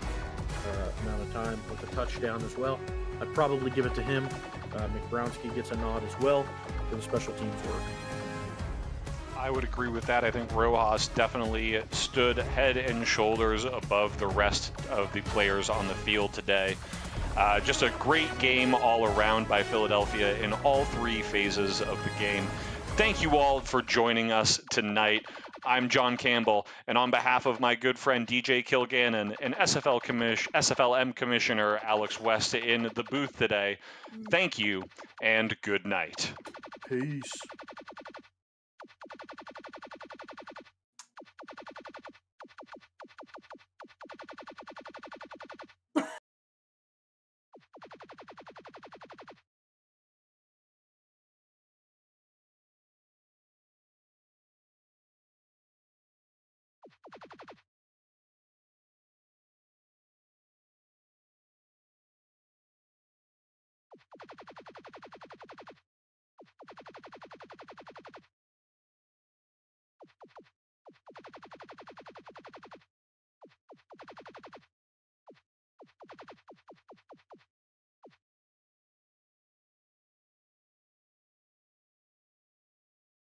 amount of time with a touchdown as well. I'd probably give it to him. McBrownski gets a nod as well for the special teams work. I would agree with that. I think Rojas definitely stood head and shoulders above the rest of the players on the field today. Just a great game all around by Philadelphia in all 3 phases of the game. Thank you all for joining us tonight. I'm John Campbell, and on behalf of my good friend DJ Kilgannon and SFLm Commissioner Alex West in the booth today, thank you and good night. Peace.